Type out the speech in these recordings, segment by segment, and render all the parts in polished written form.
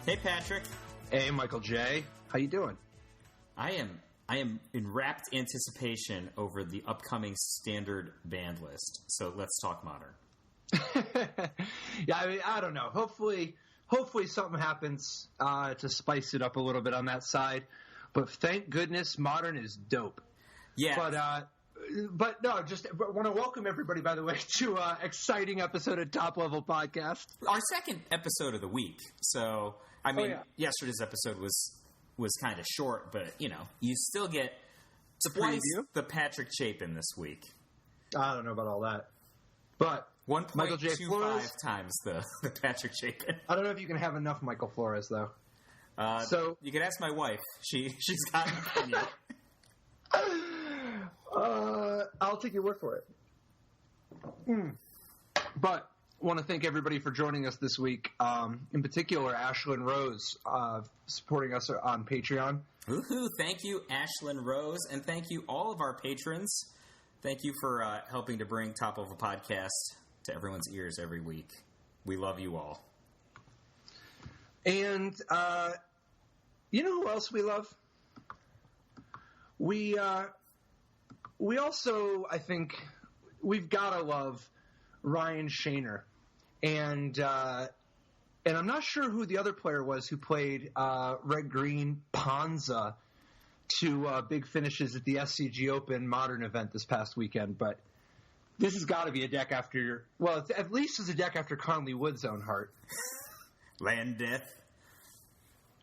Hey, Patrick. Hey, Michael J. How you doing? I am in rapt anticipation over the upcoming standard band list. So let's talk modern. Yeah, I mean, I don't know. Hopefully something happens to spice it up a little bit on that side. But thank goodness modern is dope. Yeah. But no, just want to welcome everybody, by the way, to an exciting episode of Top Level Podcast. Our second episode of the week. So, I mean, Yesterday's episode was kind of short, but, you know, you still get twice the Patrick Chapin this week. I don't know about all that. But 1.25 times the Patrick Chapin. I don't know if you can have enough Michael Flores, though. So you can ask my wife. She's got an opinion. I'll take your word for it. But want to thank everybody for joining us this week. In particular, Ashlyn Rose supporting us on Patreon. Woohoo! Thank you, Ashlyn Rose, and thank you all of our patrons. Thank you for helping to bring Top Level Podcast to everyone's ears every week. We love you all. And you know who else we love? We also, I think, we've got to love Ryan Shaner. And I'm not sure who the other player was who played Red-Green Panza to big finishes at the SCG Open Modern event this past weekend. But this has got to be a deck after, well, at least it's a deck after Conley Wood's own heart. Land Death.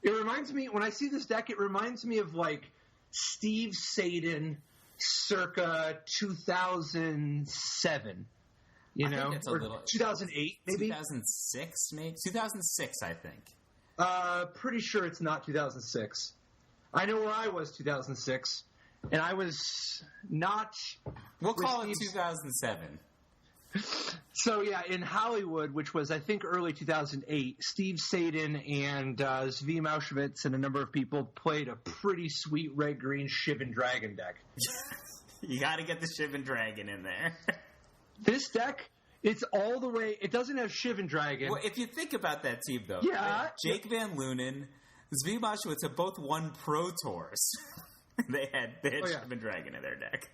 It reminds me, when I see this deck, it reminds me of, like, Steve Sadin circa 2007. You know? Think or 2008, maybe? 2006, maybe? 2006, I think. Pretty sure it's not 2006. I know where I was 2006, and I was not... We'll call it 2007. So, yeah, in Hollywood, which was, I think, early 2008, Steve Sadin and Zvi Maushevitz and a number of people played a pretty sweet red-green Shivan Dragon deck. You got to get the Shivan Dragon in there. This deck, it's all the way... It doesn't have Shivan Dragon. Well, if you think about that team, though. Yeah. Jake Van Lunen, Zvi Maushevitz have both won Pro Tours. They had Shivan Dragon in their deck.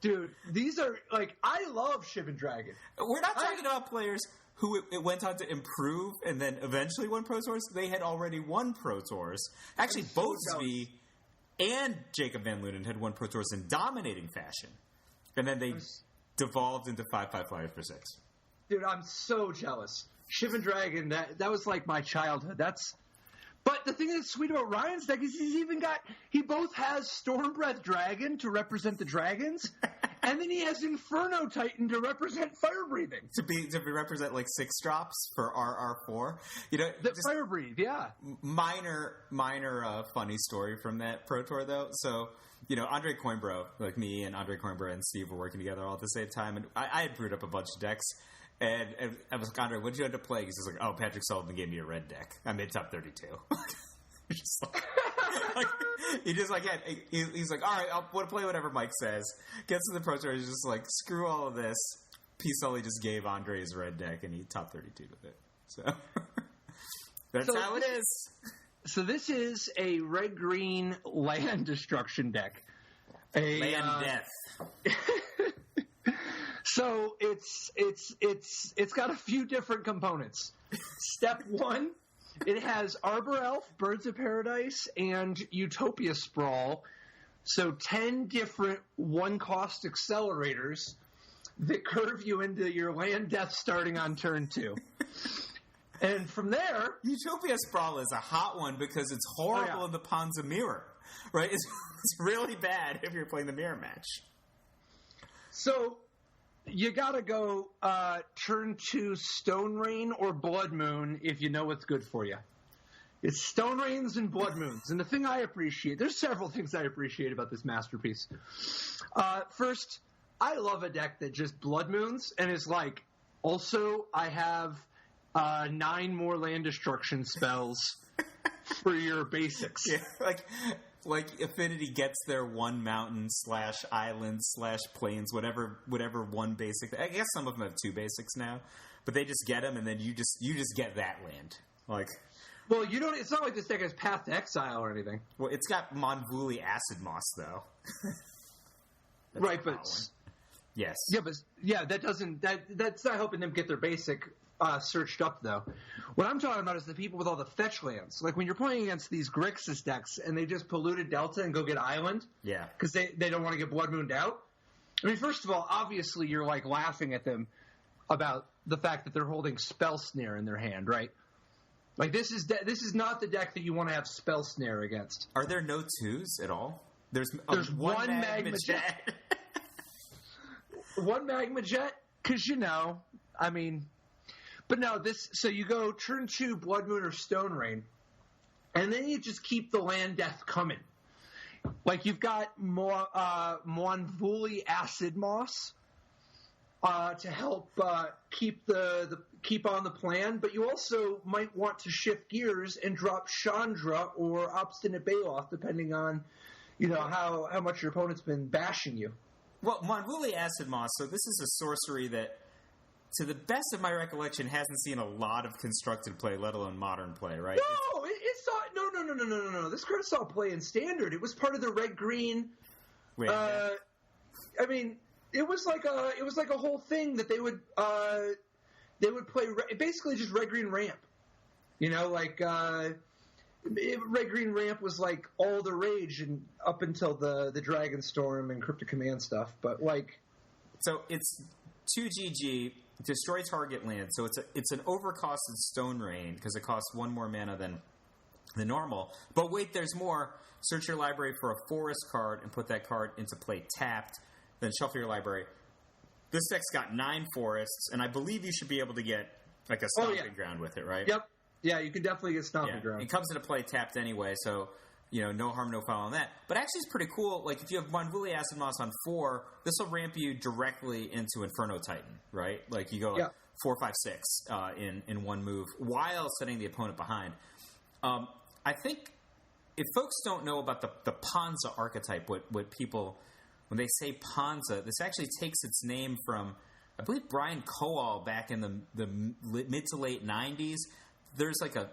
Dude, these are, like, I love Shivan Dragon. We're not talking about players who it went on to improve and then eventually won Pro Tours. They had already won Pro Tours. Actually, both Zvi and Jacob Van Lunen had won Pro Tours in dominating fashion. And then they devolved into 5/5 flyers for 6. Dude, I'm so jealous. Shivan Dragon, that was like my childhood. But the thing that's sweet about Ryan's deck is he both has Stormbreath Dragon to represent the dragons, and then he has Inferno Titan to represent fire breathing. To represent like 6 drops for RR4. You know, fire breathe, yeah. Minor funny story from that Pro Tour though. So, you know, Andre Coimbro, like me and Andre Coimbro and Steve were working together all at the same time, and I had brewed up a bunch of decks. And I was like, Andre, what did you end up playing? He's just like, oh, Patrick Sullivan gave me a red deck. I made top 32. He's like, all right, I'll play whatever Mike says. Gets to the Pro Tour, he's just like, screw all of this. P. Sully just gave Andre his red deck, and he top 32 with it. So that's how it is. So this is a red-green land destruction deck. Land death. So it's got a few different components. Step 1, it has Arbor Elf, Birds of Paradise, and Utopia Sprawl. So 10 different one-cost accelerators that curve you into your land death starting on turn 2. And from there... Utopia Sprawl is a hot one because it's horrible in the Ponza Mirror. Right? It's really bad if you're playing the mirror match. So... You gotta go turn to Stone Rain or Blood Moon if you know what's good for you. It's Stone Rains and Blood Moons. And the thing I appreciate, there's several things I appreciate about this masterpiece. First, I love a deck that just Blood Moons and is like, also I have 9 more land destruction spells for your basics. Yeah, like Affinity gets their one mountain / island / plains, whatever one basic. I guess some of them have 2 basics now, but they just get them, and then you just get that land. Like, Well, you don't. It's not like this deck has Path to Exile or anything. Well, it's got Monvuli Acid Moss though. Right, but yes, that doesn't. That's not helping them get their basic searched up though. What I'm talking about is the people with all the fetch lands. Like when you're playing against these Grixis decks and they just polluted Delta and go get Island. Yeah, because they don't want to get Blood Mooned out. I mean, first of all, obviously you're like laughing at them about the fact that they're holding Spell Snare in their hand, right? Like this is not the deck that you want to have Spell Snare against. Are there no twos at all? There's one Magma Jet. One Magma Jet, because I mean, but no, so you go turn 2 Blood Moon or Stone Rain, and then you just keep the land death coming. Like you've got more Monvuli Acid Moss to help keep on the plan, but you also might want to shift gears and drop Chandra or Obstinate Baloth, depending on how much your opponent's been bashing you. Well, Monvuli Acid Moss, so this is a sorcery that, to the best of my recollection, hasn't seen a lot of constructed play, let alone modern play, right? No, it saw no. This card saw play in Standard. It was part of the red-green. Wait, I mean, it was like a whole thing that they would play basically just red-green ramp. Red-green ramp was like all the rage and up until the Dragon Storm and Cryptic Command stuff. But so it's 2 GG, destroy target land. So it's an overcosted Stone Rain because it costs 1 more mana than the normal. But wait, there's more. Search your library for a forest card and put that card into play tapped. Then shuffle your library. This deck's got 9 forests, and I believe you should be able to get like a stomping ground with it, right? Yep. Yeah, you can definitely get stomping ground. It comes into play tapped anyway, so no harm, no foul on that. But actually, it's pretty cool. Like if you have Monvuli Acid Moss on 4, this will ramp you directly into Inferno Titan, right? Like you go 4, 5, 6 in one move while setting the opponent behind. I think if folks don't know about the Ponza archetype, what people, when they say Ponza, this actually takes its name from, I believe, Brian Coal back in the mid to late 90s. There's like a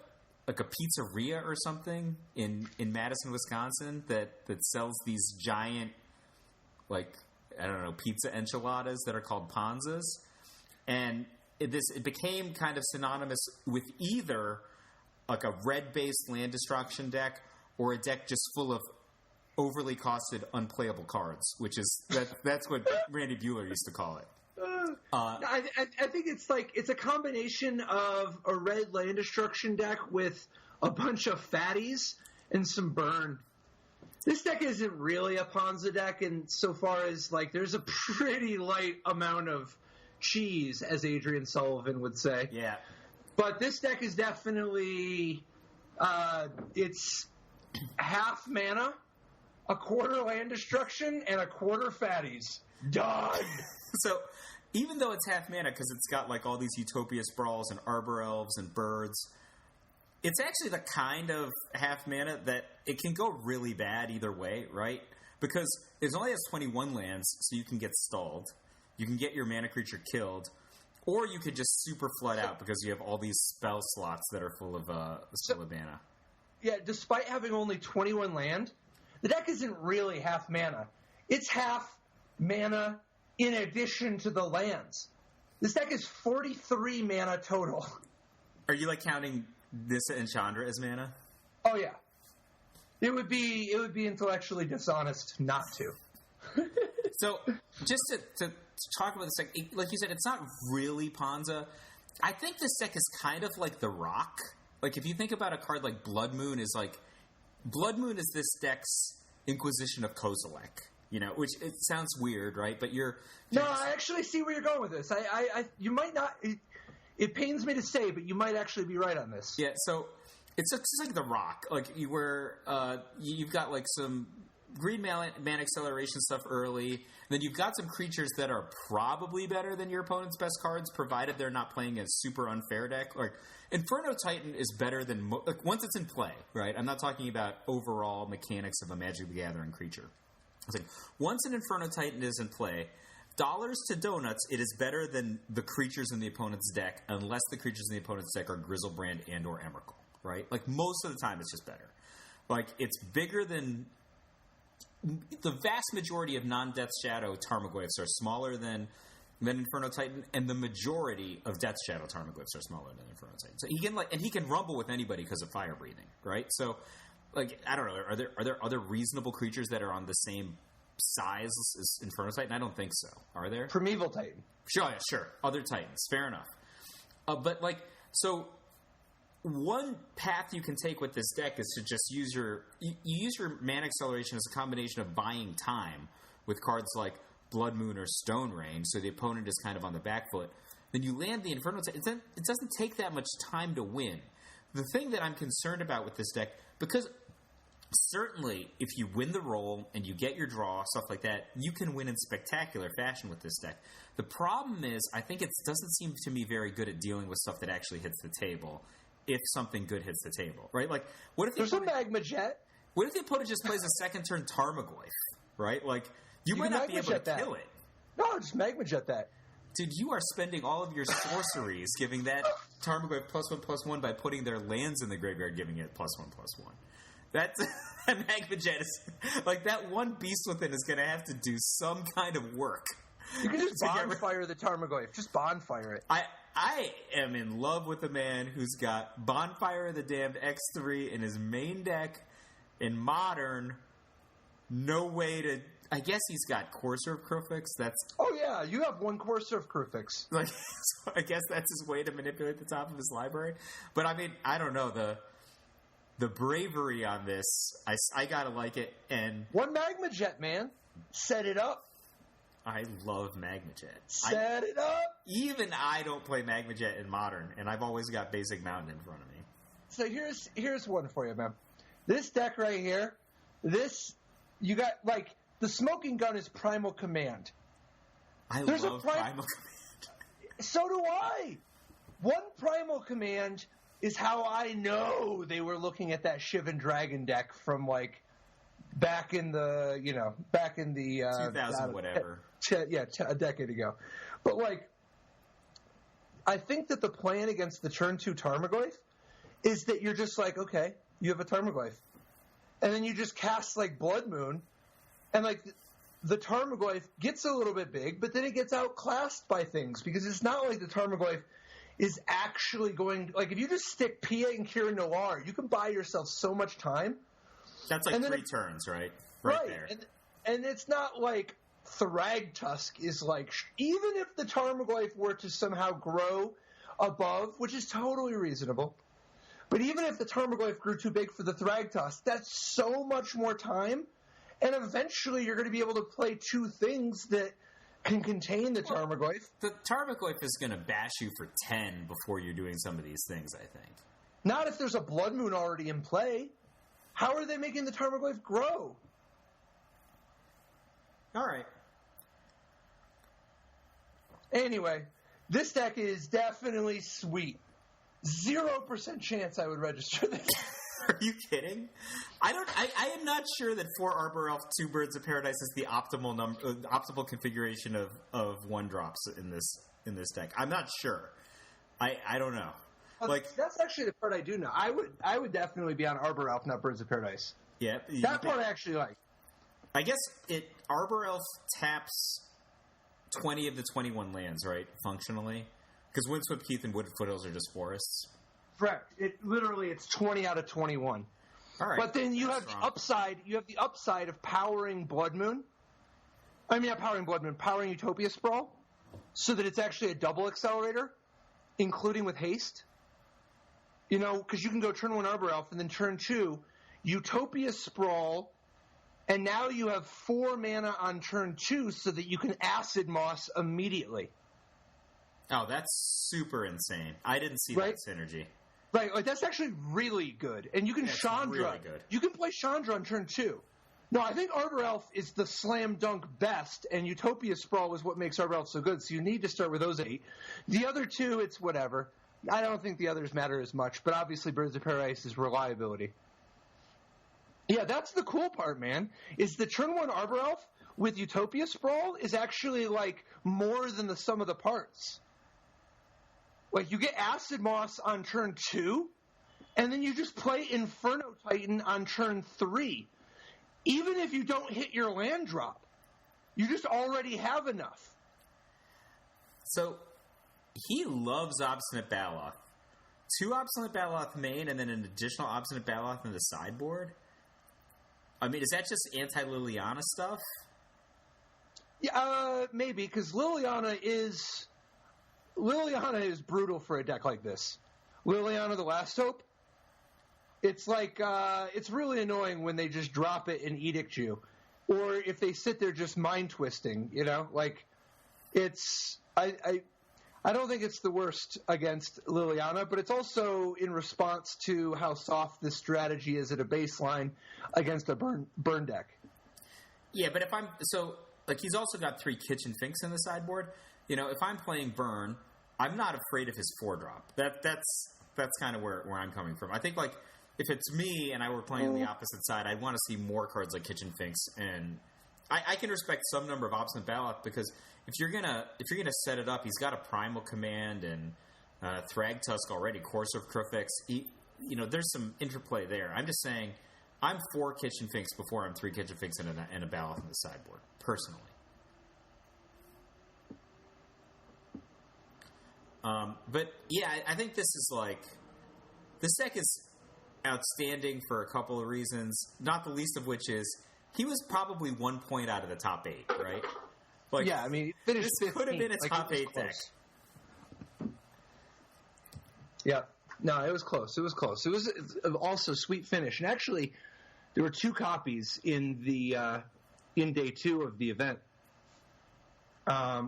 pizzeria or something in Madison, Wisconsin that sells these giant, pizza enchiladas that are called Ponzas. And it became kind of synonymous with either like a red-based land destruction deck or a deck just full of overly costed, unplayable cards, which is that's what Randy Buehler used to call it. I think it's a combination of a red land destruction deck with a bunch of fatties and some burn. This deck isn't really a Ponza deck, in so far as there's a pretty light amount of cheese, as Adrian Sullivan would say. Yeah. But this deck is definitely it's half mana, a quarter land destruction, and a quarter fatties. Done. So even though it's half mana because it's got all these Utopia Sprawls and Arbor Elves and Birds, it's actually the kind of half mana that it can go really bad either way, right? Because it only has 21 lands, so you can get stalled. You can get your mana creature killed, or you could just super flood out because you have all these spell slots that are full of mana. Yeah, despite having only 21 land, the deck isn't really half mana. It's half mana in addition to the lands. This deck is 43 mana total. Are you counting Nissa and Chandra as mana? Oh yeah. It would be intellectually dishonest not to. So just to talk about this deck, like you said, it's not really Ponza. I think this deck is kind of like the Rock. If you think about a card like Blood Moon is this deck's Inquisition of Kozilek. Which it sounds weird, right? But No, I actually see where you're going with this. You might not. It pains me to say, but you might actually be right on this. Yeah. So it's just like the Rock. You've got some green mana acceleration stuff early. Then you've got some creatures that are probably better than your opponent's best cards, provided they're not playing a super unfair deck. Inferno Titan is better than once it's in play, right? I'm not talking about overall mechanics of a Magic the Gathering creature. Once an Inferno Titan is in play, dollars to donuts, it is better than the creatures in the opponent's deck, unless the creatures in the opponent's deck are Grizzlebrand and or Emrakul. right? Like, most of the time it's just better. Like, it's bigger than... The vast majority of non-Death's Shadow Tarmogoyfs are smaller than Inferno Titan, and the majority of Death's Shadow Tarmogoyfs are smaller than Inferno Titan. So he can rumble with anybody because of fire breathing, right? So, like, I don't know, are there other reasonable creatures that are on the same size as Inferno Titan? I don't think so. Are there? Primeval Titan. Sure. Other Titans. Fair enough. But, like, so one path you can take with this deck is to just use you use your mana acceleration as a combination of buying time with cards like Blood Moon or Stone Rain, so the opponent is kind of on the back foot. Then you land the Inferno Titan. It doesn't take that much time to win. The thing that I'm concerned about with this deck, because certainly if you win the roll and you get your draw, stuff like that, you can win in spectacular fashion with this deck. The problem is, I think it doesn't seem to me very good at dealing with stuff that actually hits the table, if something good hits the table, right? Like, what if there's a Magma Jet? What if the opponent just plays a second turn Tarmogoyf, right? Like, you might not be able to kill it. No, just Magma Jet that. Dude, you are spending all of your sorceries giving that Tarmogoyf +1/+1 by putting their lands in the graveyard, giving it +1/+1. That's that Magma Jet is like, that one beast within is going to have to do some kind of work. You can just bonfire the Tarmogoyf. Just bonfire it. I am in love with the man who's got Bonfire of the Damned X3 in his main deck in Modern. No way to... I guess he's got Courser of Crufix. That's... Oh, yeah. You have one Courser of Crufix. Like, so I guess that's his way to manipulate the top of his library. But, I mean, I don't know. The bravery on this, I gotta like it. And one Magma Jet, man. Set it up. I love Magma Jet. Set it up. Even I don't play Magma Jet in Modern, and I've always got Basic Mountain in front of me. So here's one for you, man. This deck right here, you got, like, the Smoking Gun is Primal Command. I love Primal Command. So do I. One Primal Command is how I know they were looking at that Shivan Dragon deck from, like, back in the 2000 whatever. A decade ago. But, like, I think that the plan against the turn 2 Tarmogoyf is that you're just like, okay, you have a Tarmogoyf. And then you just cast, like, Blood Moon, and, like, the Tarmogoyf gets a little bit big, but then it gets outclassed by things, because it's not like the Tarmogoyf is actually going... Like, if you just stick Pia and Kira Noir, you can buy yourself so much time. That's like 3 turns, right? Right there. And it's not like Thragtusk is like... Even if the Tarmogoyf were to somehow grow above, which is totally reasonable, but even if the Tarmogoyf grew too big for the Thragtusk, that's so much more time, and eventually you're going to be able to play 2 things that can contain the Tarmogoyf. The Tarmogoyf is going to bash you for 10 before you're doing some of these things, I think. Not if there's a Blood Moon already in play. How are they making the Tarmogoyf grow? All right. Anyway, this deck is definitely sweet. 0% chance I would register this. Are you kidding? I am not sure that 4 Arbor Elf, 2 Birds of Paradise is the optimal configuration of 1-drops in this deck. I'm not sure. I don't know. Like, that's actually the part I do know. I would definitely be on Arbor Elf, not Birds of Paradise. Yeah, that part I actually like. I guess Arbor Elf taps 20 of the 21 lands, right? Functionally, because Windswept Heath and Wooded Foothills are just forests. Correct. It's 20 out of 21. All right, but then you have the upside. You have the upside of powering Blood Moon. I mean, not powering Blood Moon, powering Utopia Sprawl, so that it's actually a double accelerator, including with haste. You know, because you can go turn 1 Arbor Elf and then turn 2 Utopia Sprawl, and now you have 4 mana on turn 2 so that you can Acid Moss immediately. Oh, that's super insane. I didn't see that synergy. Right, like that's actually really good. And you can Chandra. Really good. You can play Chandra on turn 2. No, I think Arbor Elf is the slam dunk best, and Utopia Sprawl is what makes Arbor Elf so good, so you need to start with those 8. The other 2, it's whatever. I don't think the others matter as much, but obviously Birds of Paradise is reliability. Yeah, that's the cool part, man, is the turn 1 Arbor Elf with Utopia Sprawl is actually, like, more than the sum of the parts. Like, you get Acid Moss on turn 2, and then you just play Inferno Titan on turn 3. Even if you don't hit your land drop, you just already have enough. So he loves Obstinate Baloth. 2 Obstinate Baloth main and then an additional Obstinate Baloth in the sideboard? I mean, is that just anti-Liliana stuff? Yeah, maybe, because Liliana is brutal for a deck like this. Liliana the Last Hope, it's like, it's really annoying when they just drop it and edict you. Or if they sit there just mind twisting, you know? Like, it's, I don't think it's the worst against Liliana, but it's also in response to how soft this strategy is at a baseline against a burn deck. Yeah, but if I'm... So, like, he's also got 3 Kitchen Finks in the sideboard. You know, if I'm playing burn, I'm not afraid of his 4-drop. That's kind of where I'm coming from. I think, like, if it's me and I were playing the opposite side, I'd want to see more cards like Kitchen Finks. And I can respect some number of Obstinate Baloth because... If you're gonna set it up, he's got a Primal Command and Thragtusk already, Courser of Crufix. There's some interplay there. I'm just saying, I'm 4 Kitchen Finks before I'm 3 Kitchen Finks and a Baloth in the sideboard, personally. But yeah, I think this deck is outstanding for a couple of reasons. Not the least of which is he was probably 1 point out of the top 8, right? Like, yeah, I mean, this could have been a top 8 deck. Yeah. No, it was close. It was close. It was also sweet finish. And actually, there were 2 copies in the in day 2 of the event.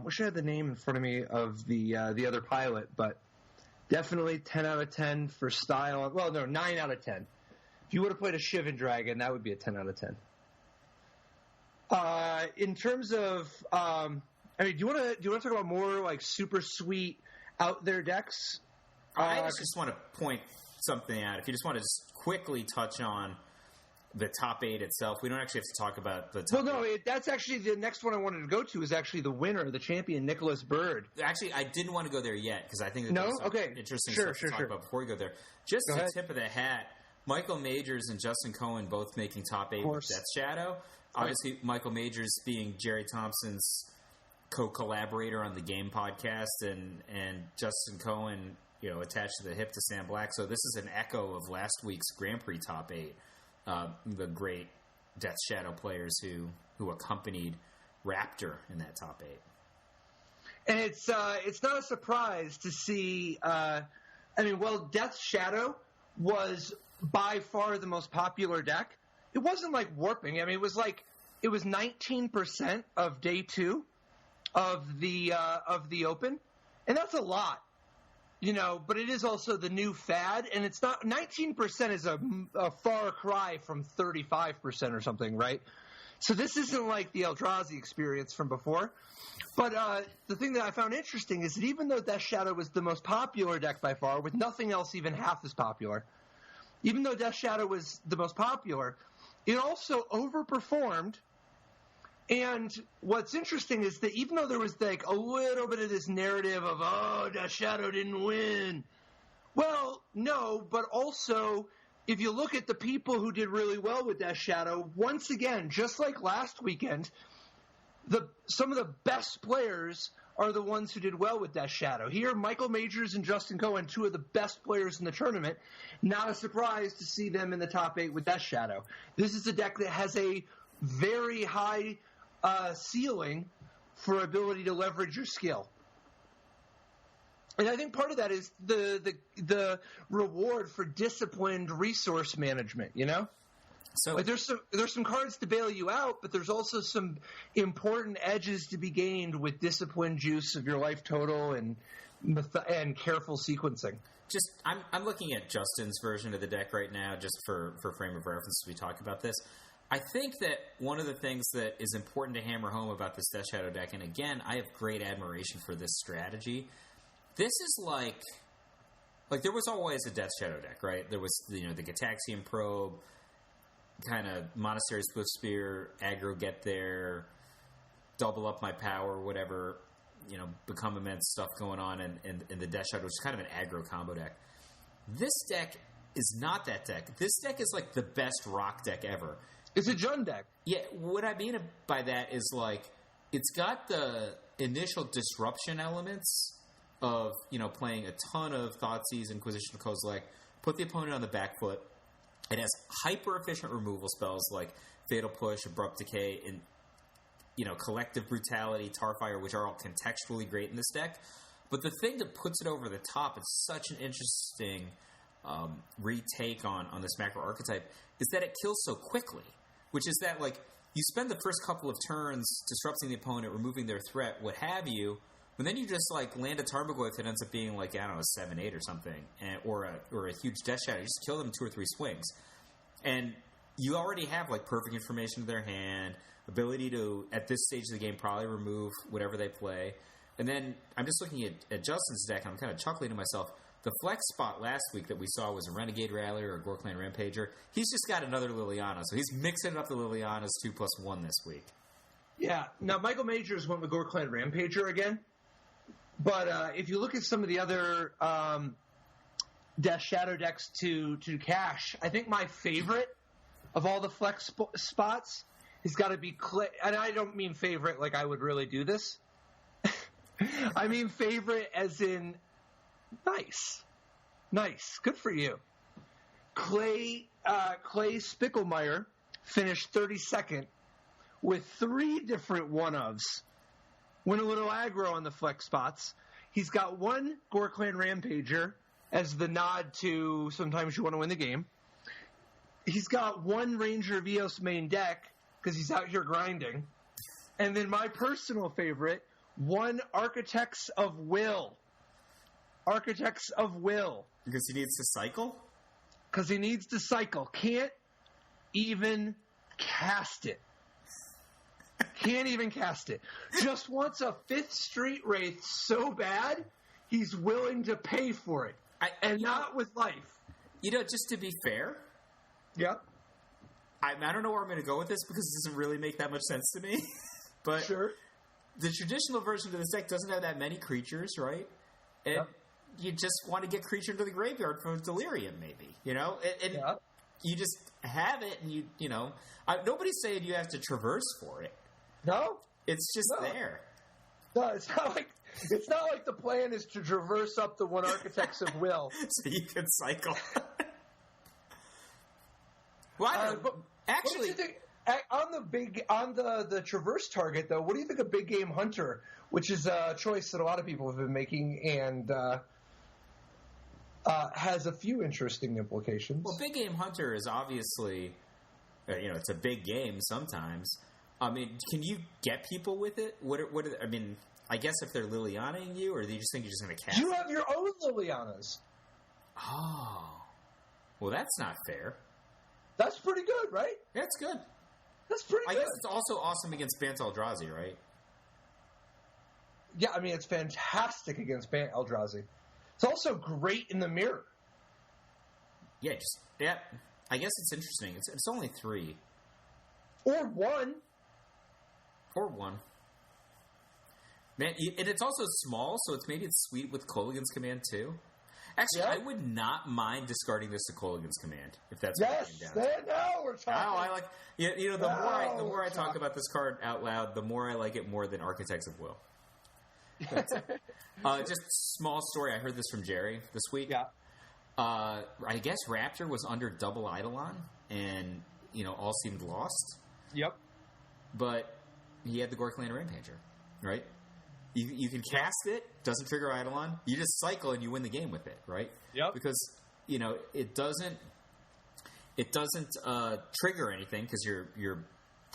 Wish I had the name in front of me of the other pilot, but definitely 10 out of 10 for style. Well, no, 9 out of 10. If you would have played a Shivan Dragon, that would be a 10 out of 10. In terms of, do you want to talk about more like super sweet out there decks? I just want to point something out. If you just want to just quickly touch on the top 8 itself, we don't actually have to talk about the top. Well, no, that's actually the next one I wanted to go to is actually the winner, the champion, Nicholas Byrd. Actually, I didn't want to go there yet because I think that there's some interesting stuff to talk about before we go there. Just the tip of the hat, Michael Majors and Justin Cohen both making top 8 with Death Shadow. Obviously, Michael Majors being Jerry Thompson's co-collaborator on the Game podcast, and Justin Cohen, attached to the hip to Sam Black. So this is an echo of last week's Grand Prix top 8, the great Death Shadow players who accompanied Raptor in that top 8. And it's not a surprise to see. Death Shadow was by far the most popular deck. It wasn't like warping. I mean, it was 19% of day 2 of the Open, and that's a lot, But it is also the new fad, and it's not 19% is a far cry from 35% or something, right? So this isn't like the Eldrazi experience from before. But the thing that I found interesting is that even though Death Shadow was the most popular deck by far, with nothing else even half as popular, even though Death Shadow was the most popular, it also overperformed. And what's interesting is that even though there was like a little bit of this narrative of, Death Shadow didn't win. Well, no, but also if you look at the people who did really well with Death Shadow, once again, just like last weekend, some of the best players are the ones who did well with Death Shadow. Here, Michael Majors and Justin Cohen, 2 of the best players in the tournament. Not a surprise to see them in the top 8 with Death Shadow. This is a deck that has a very high ceiling for ability to leverage your skill. And I think part of that is the reward for disciplined resource management, So there's some cards to bail you out, but there's also some important edges to be gained with disciplined use of your life total and careful sequencing. I'm looking at Justin's version of the deck right now, just for frame of reference as we talk about this. I think that one of the things that is important to hammer home about this Death Shadow deck, and again, I have great admiration for this strategy. This is like there was always a Death Shadow deck, right? There was the Gataxian Probe, kind of Monastery Swift Spear, aggro get there, double up my power, whatever, become immense stuff going on in the Death Shadow, which is kind of an aggro combo deck. This deck is not that deck. This deck is like the best rock deck ever. It's a Jund deck. Yeah, what I mean by that is like it's got the initial disruption elements of, playing a ton of Thoughtseize, Inquisition, Kozilek, put the opponent on the back foot. It has hyper-efficient removal spells like Fatal Push, Abrupt Decay, and, Collective Brutality, Tarfire, which are all contextually great in this deck. But the thing that puts it over the top, it's such an interesting retake on this macro archetype, is that it kills so quickly. Which is that, like, you spend the first couple of turns disrupting the opponent, removing their threat, what have you, and then you just, like, land a Tarmogoyf that ends up being, like, I don't know, 7-8 or something, or a huge Death Shadow. You just kill them 2 or 3 swings. And you already have, like, perfect information to their hand, ability to, at this stage of the game, probably remove whatever they play. And then I'm just looking at Justin's deck, and I'm kind of chuckling to myself. The flex spot last week that we saw was a Renegade Rallier or a Gorkland Rampager. He's just got another Liliana, so he's mixing up the Lilianas 2+1 this week. Yeah. Now, Michael Majors went with Gorkland Rampager again. But if you look at some of the other Death Shadow decks to cash, I think my favorite of all the flex spots has got to be Clay. And I don't mean favorite like I would really do this. I mean favorite as in nice, good for you. Clay Spickelmeyer finished 32nd with 3 different one-ofs. Went a little aggro on the flex spots. He's got 1 Gorkland Rampager as the nod to sometimes you want to win the game. He's got 1 Ranger of Eos main deck because he's out here grinding. And then my personal favorite, 1 Architects of Will. Architects of Will. Because he needs to cycle? Because he needs to cycle. Can't even cast it. Can't even cast it. Just wants a 5th Street Wraith so bad, he's willing to pay for it. Not with life. Just to be fair. Yep. I don't know where I'm going to go with this because it doesn't really make that much sense to me. But sure. The traditional version of this deck doesn't have that many creatures, right? And yep. You just want to get creature into the graveyard from Delirium, maybe, And yep. You just have it, and nobody's saying you have to traverse for it. No, it's just there. No, it's not like the plan is to traverse up the 1 Architects of Will, so you can cycle. Well, actually, what do you think, on the traverse target though? What do you think of Big Game Hunter, which is a choice that a lot of people have been making and has a few interesting implications? Well, Big Game Hunter is obviously, it's a big game sometimes. I mean, can you get people with it? I guess if they're Lilianaing you, or do you just think you're just going to cast You have your own Lilianas. Oh. Well, that's not fair. That's pretty good, right? That's good. That's pretty good. I guess it's also awesome against Bant Eldrazi, right? Yeah, I mean, it's fantastic against Bant Eldrazi. It's also great in the mirror. Yeah, I guess it's interesting. It's only 3. Or 1. Or 1. Man, and it's also small, so maybe it's sweet with Kolaghan's Command too. Actually, yeah. I would not mind discarding this to Kolaghan's Command if that's what yes. Now we're talking. Oh, I like the more I talk about this card out loud, the more I like it more than Architects of Will. Just small story. I heard this from Jerry this week. Yeah. I guess Raptor was under double Eidolon, and all seemed lost. Yep. But he had the Gorkland Rampager, right? You can cast it, doesn't trigger Eidolon. You just cycle and you win the game with it, right? Yep. Because it doesn't trigger anything because you're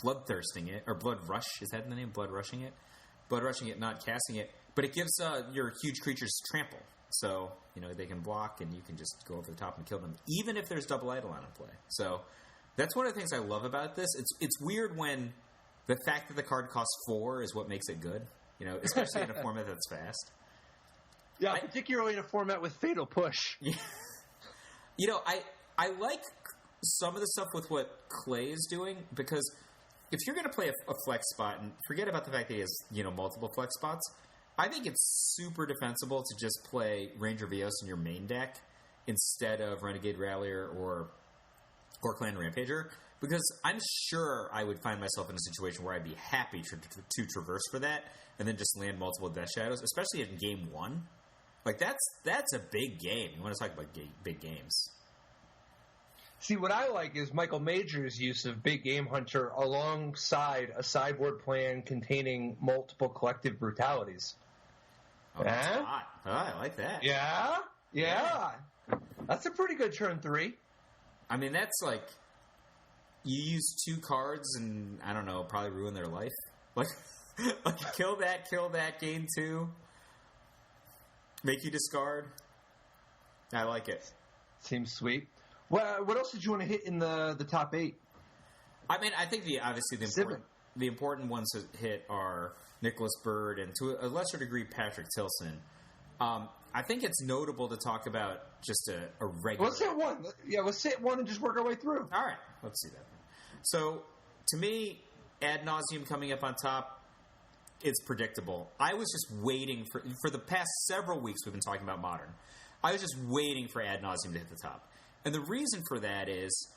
bloodthirsting it or blood rush. Is that the name? Blood rushing it, not casting it. But it gives your huge creatures trample, so they can block and you can just go over the top and kill them, even if there's double Eidolon in play. So that's one of the things I love about this. It's weird when the fact that the card costs 4 is what makes it good. Especially in a format that's fast. Yeah, particularly in a format with Fatal Push. Yeah. I like some of the stuff with what Clay is doing, because if you're going to play a flex spot, and forget about the fact that he has, multiple flex spots, I think it's super defensible to just play Ranger Vios in your main deck instead of Renegade Rallier or Clan Rampager, because I'm sure I would find myself in a situation where I'd be happy to traverse for that and then just land multiple Death Shadows, especially in game 1. Like, that's a big game. You want to talk about big games. See, what I like is Michael Major's use of Big Game Hunter alongside a sideboard plan containing multiple collective brutalities. Oh, that's hot. Oh, I like that. Yeah. That's a pretty good turn 3. I mean, that's like, you use 2 cards and, I don't know, probably ruin their life. Like kill that, gain 2. Make you discard. I like it. Seems sweet. Well, what else did you want to hit in the top 8? I mean, I think the important ones to hit are Nicholas Byrd and to a lesser degree Patrick Tilson. I think it's notable to talk about just a regular. Let's hit one. Yeah, let's hit one and just work our way through. All right, let's see that. So, to me, Ad Nauseam coming up on top. It's predictable. I was just waiting for the past several weeks we've been talking about Modern. I was just waiting for Ad Nauseam to hit the top. And the reason for that is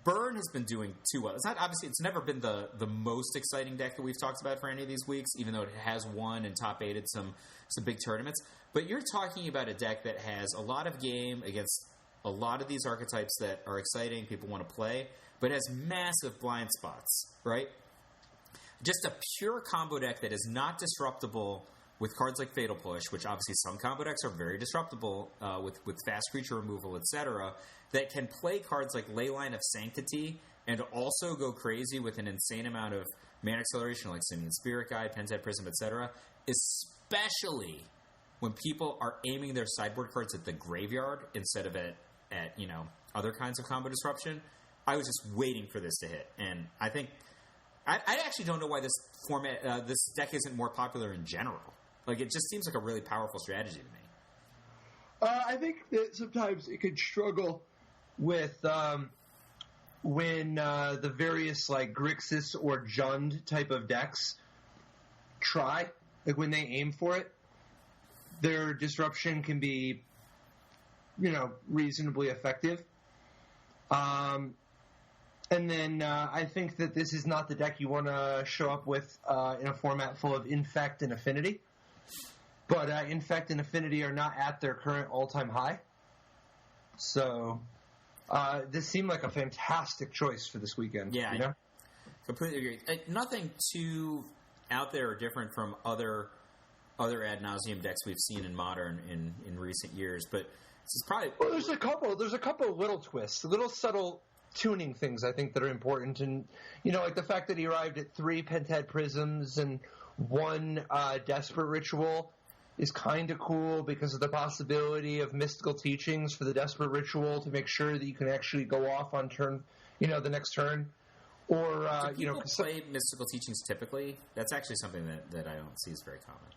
Byrd has been doing too well. It's never been the most exciting deck that we've talked about for any of these weeks, even though it has won and top 8'd some big tournaments. But you're talking about a deck that has a lot of game against a lot of these archetypes that are exciting, people want to play, but has massive blind spots, right? Just a pure combo deck that is not disruptible with cards like Fatal Push, which obviously some combo decks are very disruptible with fast creature removal, etc., that can play cards like Leyline of Sanctity and also go crazy with an insane amount of mana acceleration like Simian Spirit Guide, Pentad Prism, etc., especially when people are aiming their sideboard cards at the graveyard instead of at other kinds of combo disruption. I was just waiting for this to hit, and I think I actually don't know why this format, this deck isn't more popular in general. Like, it just seems like a really powerful strategy to me. I think that sometimes it could struggle with when the various, like, Grixis or Jund type of decks try. Like, when they aim for it, their disruption can be, reasonably effective. And then I think that this is not the deck you want to show up with in a format full of Infect and Affinity. But Infect and Affinity are not at their current all-time high. So this seemed like a fantastic choice for this weekend. Yeah, I completely agree. Nothing too out there or different from other Ad Nauseam decks we've seen in Modern in recent years. But this is probably... Well, there's a couple of little twists, little subtle tuning things I think that are important. And, like the fact that he arrived at 3 Pentad Prisms and 1 Desperate Ritual is kind of cool because of the possibility of mystical teachings for the Desperate Ritual to make sure that you can actually go off on turn, the next turn. Or, do people play mystical teachings typically? That's actually something that I don't see is very common.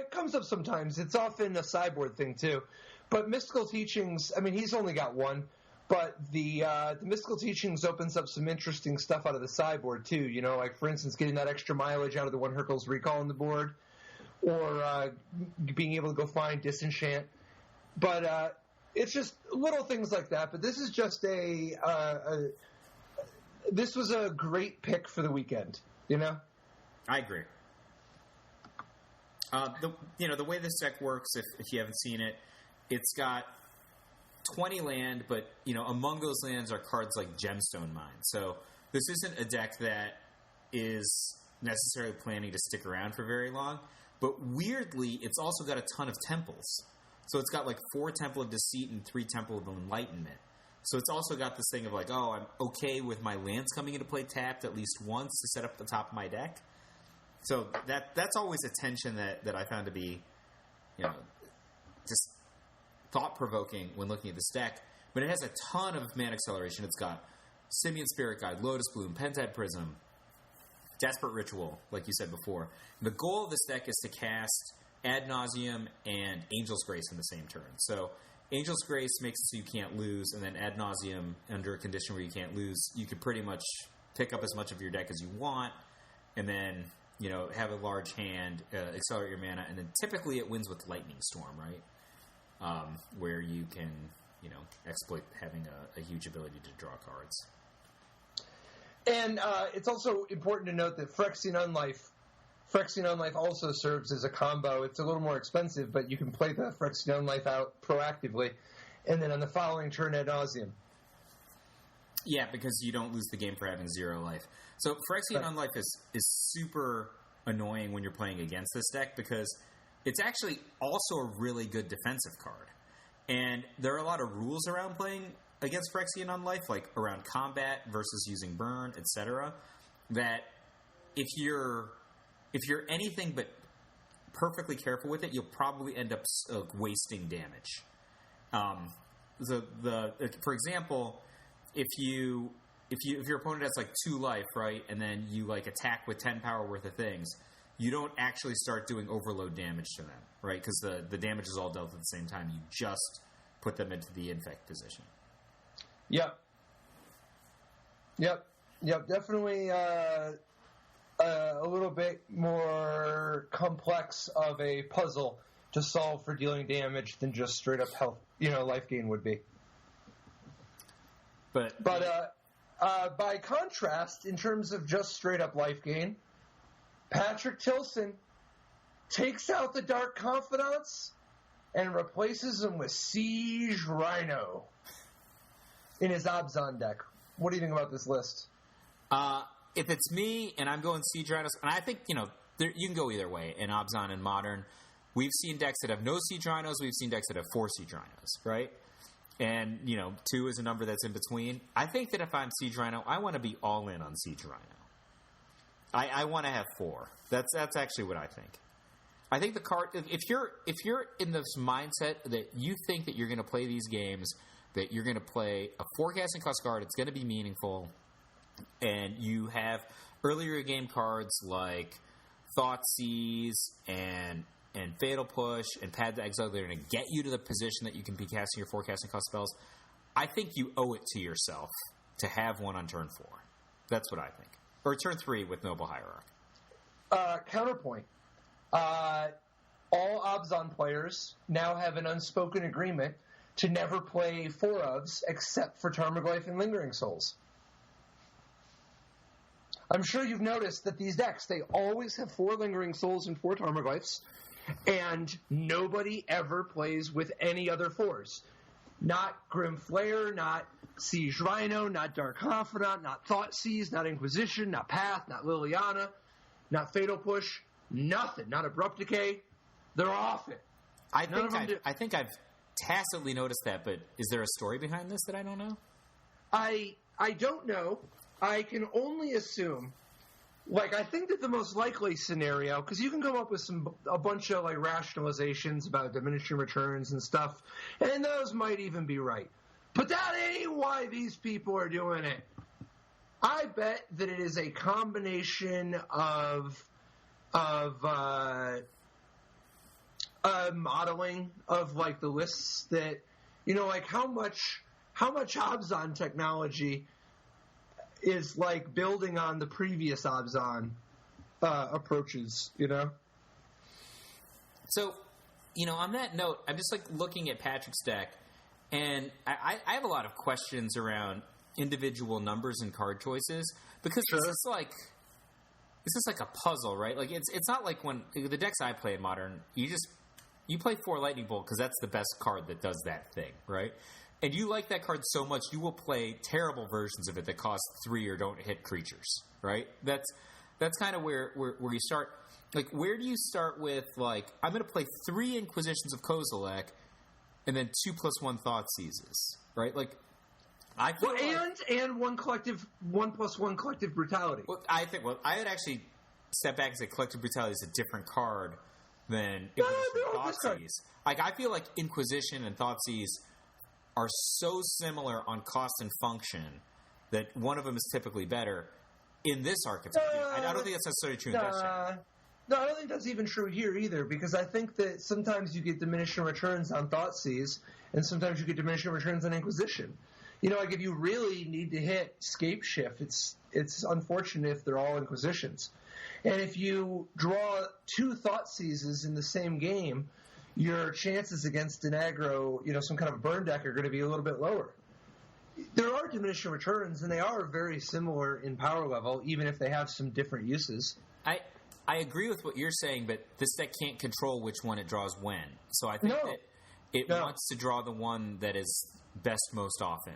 It comes up sometimes. It's often a sideboard thing, too. But mystical teachings, I mean, he's only got 1. But the mystical teachings opens up some interesting stuff out of the sideboard, too. Like, for instance, getting that extra mileage out of the 1 Hercules Recall on the board. Or being able to go find Disenchant. But it's just little things like that. But this is just this was a great pick for the weekend, I agree. The way this deck works, if you haven't seen it, it's got 20 land, but, among those lands are cards like Gemstone Mine. So this isn't a deck that is necessarily planning to stick around for very long. But weirdly, it's also got a ton of temples. So it's got like 4 Temple of Deceit and 3 Temple of Enlightenment. So it's also got this thing of like, oh, I'm okay with my lands coming into play tapped at least once to set up the top of my deck. So that's always a tension that I found to be, just thought-provoking when looking at this deck. But it has a ton of mana acceleration. It's got Simian Spirit Guide, Lotus Bloom, Pentad Prism, Desperate Ritual, like you said before. The goal of this deck is to cast Ad Nauseam and Angel's Grace in the same turn. So Angel's Grace makes it so you can't lose, and then Ad Nauseam, under a condition where you can't lose, you can pretty much pick up as much of your deck as you want, and then, have a large hand, accelerate your mana, and then typically it wins with Lightning Storm, right? where you can, exploit having a huge ability to draw cards. And it's also important to note that Phyrexian Unlife also serves as a combo. It's a little more expensive, but you can play the Phyrexian Unlife out proactively, and then on the following turn, Ad Nauseam. Yeah, because you don't lose the game for having 0 life. So Phyrexian Unlife is super annoying when you're playing against this deck because it's actually also a really good defensive card. And there are a lot of rules around playing against Phyrexian Unlife, like around combat versus using burn, etc., that if you're anything but perfectly careful with it, you'll probably end up wasting damage. For example, if your opponent has 2 life, right, and then you attack with 10 power worth of things, you don't actually start doing overload damage to them, right? Because the damage is all dealt at the same time. You just put them into the infect position. Yep. Definitely a little bit more complex of a puzzle to solve for dealing damage than just straight up health, life gain would be. But by contrast, in terms of just straight up life gain, Patrick Tilson takes out the Dark Confidants and replaces them with Siege Rhino in his Abzan deck. What do you think about this list? If it's me and I'm going Siege Rhinos, and I think, you can go either way in Abzan and Modern. We've seen decks that have no Siege Rhinos. We've seen decks that have 4 Siege Rhinos, right? And, 2 is a number that's in between. I think that if I'm Siege Rhino, I want to be all in on Siege Rhino. I want to have 4. That's actually what I think. I think the card, if you're in this mindset that you think that you're going to play these games, that you're going to play a forecasting cost card, it's going to be meaningful, and you have earlier game cards like Thoughtseize and Fatal Push and Pad to Exile, they're going to get you to the position that you can be casting your forecasting cost spells. I think you owe it to yourself to have one on turn 4. That's what I think. Or turn 3 with Noble Hierarch. Counterpoint. All Abzan players now have an unspoken agreement to never play 4-ofs except for Tarmogoyf and Lingering Souls. I'm sure you've noticed that these decks, they always have 4 Lingering Souls and 4 Tarmogoyfs, and nobody ever plays with any other 4s. Not Grim Flare, not Siege Rhino, not Dark Confidant, not Thoughtseize, not Inquisition, not Path, not Liliana, not Fatal Push, nothing. Not Abrupt Decay. They're off it. I think I've tacitly noticed that, but is there a story behind this that I don't know? I don't know. I can only assume. I think that the most likely scenario, because you can come up with a bunch of rationalizations about diminishing returns and stuff, and those might even be right. But that ain't why these people are doing it. I bet that it is a combination of modeling of the lists that how much Abzan technology is building on the previous Abzan approaches, So, on that note, I'm just looking at Patrick's deck, and I have a lot of questions around individual numbers and card choices because Sure. this is like a puzzle, right? It's not like when the decks I play in Modern, you play 4 Lightning Bolt because that's the best card that does that thing, right? And you like that card so much, you will play terrible versions of it that cost 3 or don't hit creatures, right? That's kind of where you start. Where do you start with, I'm going to play 3 Inquisitions of Kozilek and then 2+1 Thoughtseizes, right? I feel and 1+1 collective brutality. Well, I would actually step back and say collective brutality is a different card than Inquisition and Thoughtseize. I feel like Inquisition and Thoughtseize are so similar on cost and function that one of them is typically better in this archetype. I don't think that's necessarily true in Destiny. No, I don't think that's even true here either, because I think that sometimes you get diminishing returns on Thoughtseize, and sometimes you get diminishing returns on Inquisition. If you really need to hit Scape Shift, it's unfortunate if they're all Inquisitions. And if you draw 2 Thoughtseizes in the same game, your chances against an aggro, some kind of a burn deck are going to be a little bit lower. There are diminishing returns, and they are very similar in power level, even if they have some different uses. I agree with what you're saying, but this deck can't control which one it draws when. So I think that it wants to draw the one that is best most often.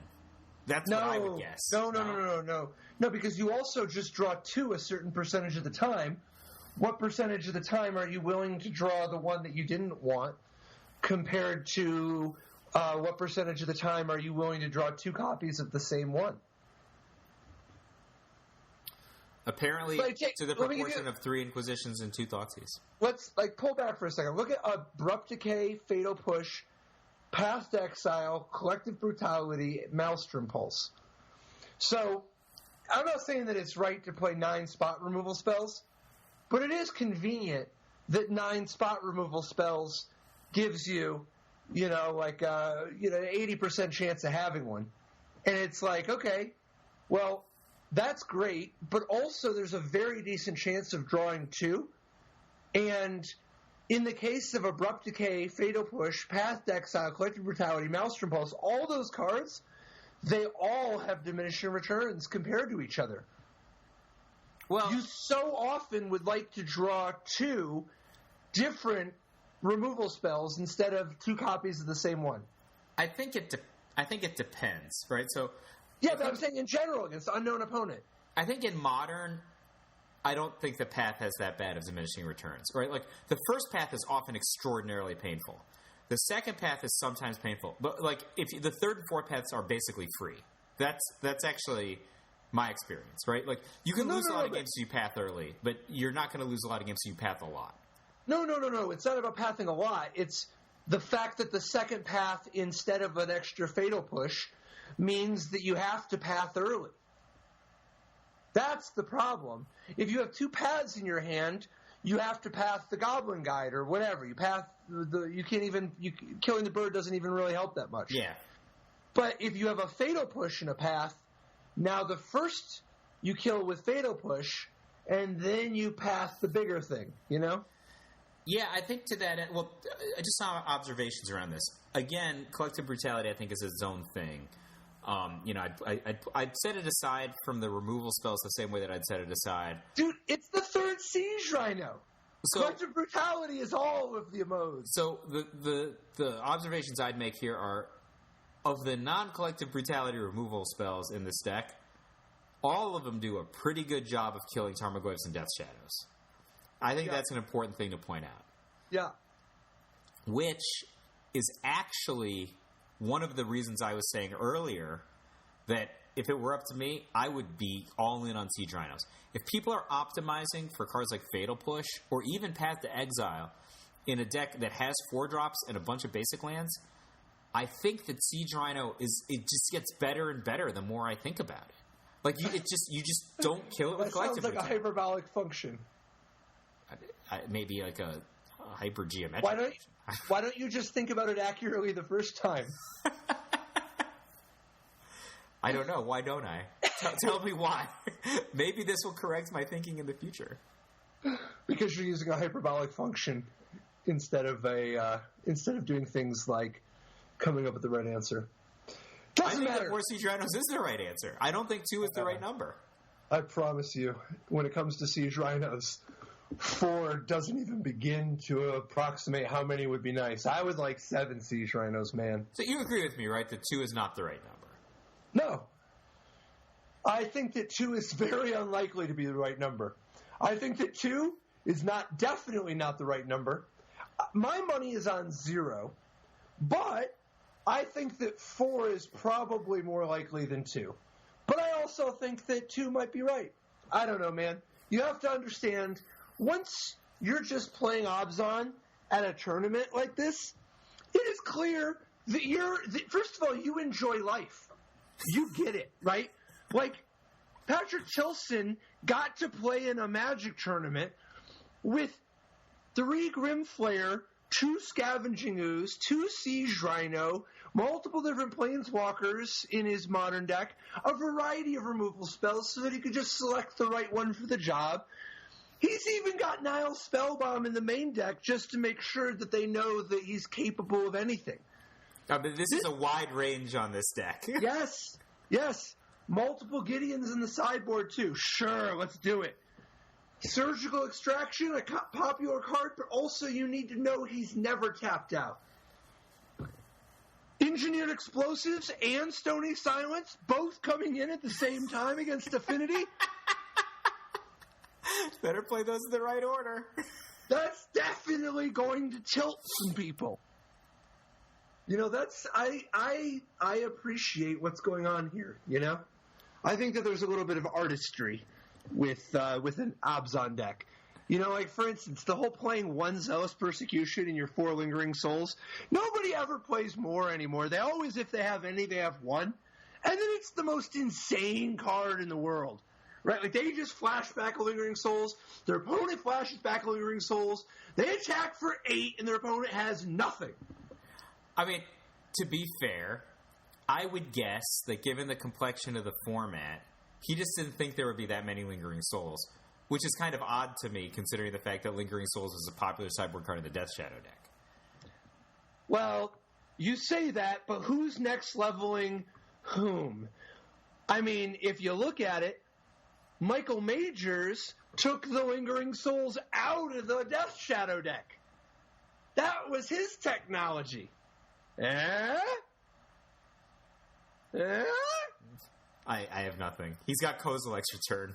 That's what I would guess. No, because you also just draw 2 a certain percentage of the time. What percentage of the time are you willing to draw the one that you didn't want compared to what percentage of the time are you willing to draw 2 copies of the same one? Apparently, to the proportion of 3 Inquisitions and 2 Thoughtseize. Let's pull back for a second. Look at Abrupt Decay, Fatal Push, Past Exile, Collective Brutality, Maelstrom Pulse. So, I'm not saying that it's right to play 9 spot removal spells, but it is convenient that 9 spot removal spells gives you, an 80% chance of having one. And it's like, okay, well, that's great, but also there's a very decent chance of drawing 2. And in the case of Abrupt Decay, Fatal Push, Past Exile, Collective Brutality, Maelstrom Pulse, all those cards, they all have diminishing returns compared to each other. Well, you so often would like to draw 2 different removal spells instead of 2 copies of the same one. I think it depends, right? So but I'm saying in general against unknown opponent. I think in Modern, I don't think the path has that bad of diminishing returns, right? Like, the first path is often extraordinarily painful. The second path is sometimes painful. But, the third and fourth paths are basically free. That's actually my experience, right? Like, you can lose a lot of games if you path early, but you're not going to lose a lot of games if you path a lot. No. It's not about pathing a lot. It's the fact that the second path, instead of an extra Fatal Push, means that you have to path early. That's the problem. If you have 2 paths in your hand, you have to path the Goblin Guide or whatever. You path killing the Byrd doesn't even really help that much. Yeah. But if you have a Fatal Push in a path, now the first you kill with Fatal Push, and then you path the bigger thing, Yeah, I think to that end, well, I just saw observations around this. Again, Collective Brutality, I think, is its own thing. I'd set it aside from the removal spells the same way that I'd set it aside. Dude, it's the 3rd Siege Rhino. So, Collective Brutality is all of the modes. So the observations I'd make here are, of the non-Collective Brutality removal spells in this deck, all of them do a pretty good job of killing Tarmogoyfs and Death Shadows. I think that's an important thing to point out. Yeah. Which is actually one of the reasons I was saying earlier that if it were up to me, I would be all in on Siege Rhinos. If people are optimizing for cards like Fatal Push or even Path to Exile in a deck that has 4-drops and a bunch of basic lands, I think that Siege Rhino it just gets better and better the more I think about it. Like, you just don't kill it with Collective Brutality. That sounds like a hyperbolic function. Maybe like a hypergeometric. Why don't you just think about it accurately the first time? I don't know. Why don't I? Tell me why. Maybe this will correct my thinking in the future. Because you're using a hyperbolic function instead of doing things like coming up with the right answer. Doesn't matter. That 4 Siege Rhinos is the right answer. I don't think 2 is the right number. I promise you, when it comes to Siege Rhinos, 4 doesn't even begin to approximate how many would be nice. I would like 7 Siege Rhinos, man. So you agree with me, right, that 2 is not the right number? No. I think that 2 is very unlikely to be the right number. I think that 2 is definitely not the right number. My money is on 0, but I think that 4 is probably more likely than 2. But I also think that 2 might be right. I don't know, man. You have to understand, once you're just playing Obzon at a tournament like this, it is clear that first of all, you enjoy life. You get it, right? Like, Patrick Tilson got to play in a Magic tournament with 3 Grimflayer, 2 Scavenging Ooze, 2 Siege Rhino, multiple different Planeswalkers in his Modern deck, a variety of removal spells so that he could just select the right one for the job. He's even got Nile Spellbomb in the main deck just to make sure that they know that he's capable of anything. But this is a wide range on this deck. Yes. Multiple Gideons in the sideboard, too. Sure, let's do it. Surgical Extraction, a popular card, but also you need to know he's never tapped out. Engineered Explosives and Stony Silence, both coming in at the same time against Affinity. Better play those in the right order. That's definitely going to tilt some people. I appreciate what's going on here, I think that there's a little bit of artistry with an Abzan deck. For instance, the whole playing one Zealous Persecution in your 4 Lingering Souls, nobody ever plays more anymore. They always, if they have any, they have one. And then it's the most insane card in the world. Right? Like, they just flash back a Lingering Souls, their opponent flashes back a Lingering Souls, they attack for 8, and their opponent has nothing. I mean, to be fair, I would guess that given the complexion of the format, he just didn't think there would be that many Lingering Souls, which is kind of odd to me, considering the fact that Lingering Souls is a popular sideboard card in the Death Shadow deck. Well, you say that, but who's next leveling whom? I mean, if you look at it, Michael Majors took the Lingering Souls out of the Death Shadow deck. That was his technology. I have nothing. He's got Kozilek's Return.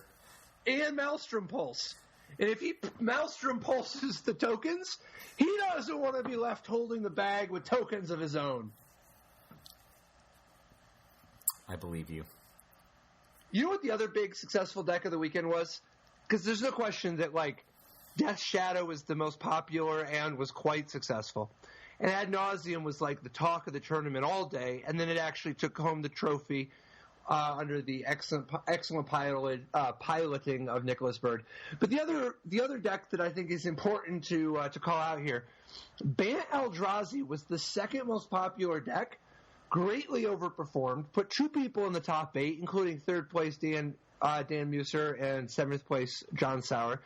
And Maelstrom Pulse. And if he Maelstrom Pulses the tokens, he doesn't want to be left holding the bag with tokens of his own. I believe you. You know what the other big successful deck of the weekend was? Because there's no question that, Death Shadow was the most popular and was quite successful. And Ad Nauseam was, the talk of the tournament all day, and then it actually took home the trophy under the excellent piloting of Nicholas Byrd. But the other deck that I think is important to call out here, Bant Eldrazi was the second most popular deck, greatly overperformed, put 2 people in the top 8, including 3rd place Dan Muser and 7th place John Sauer.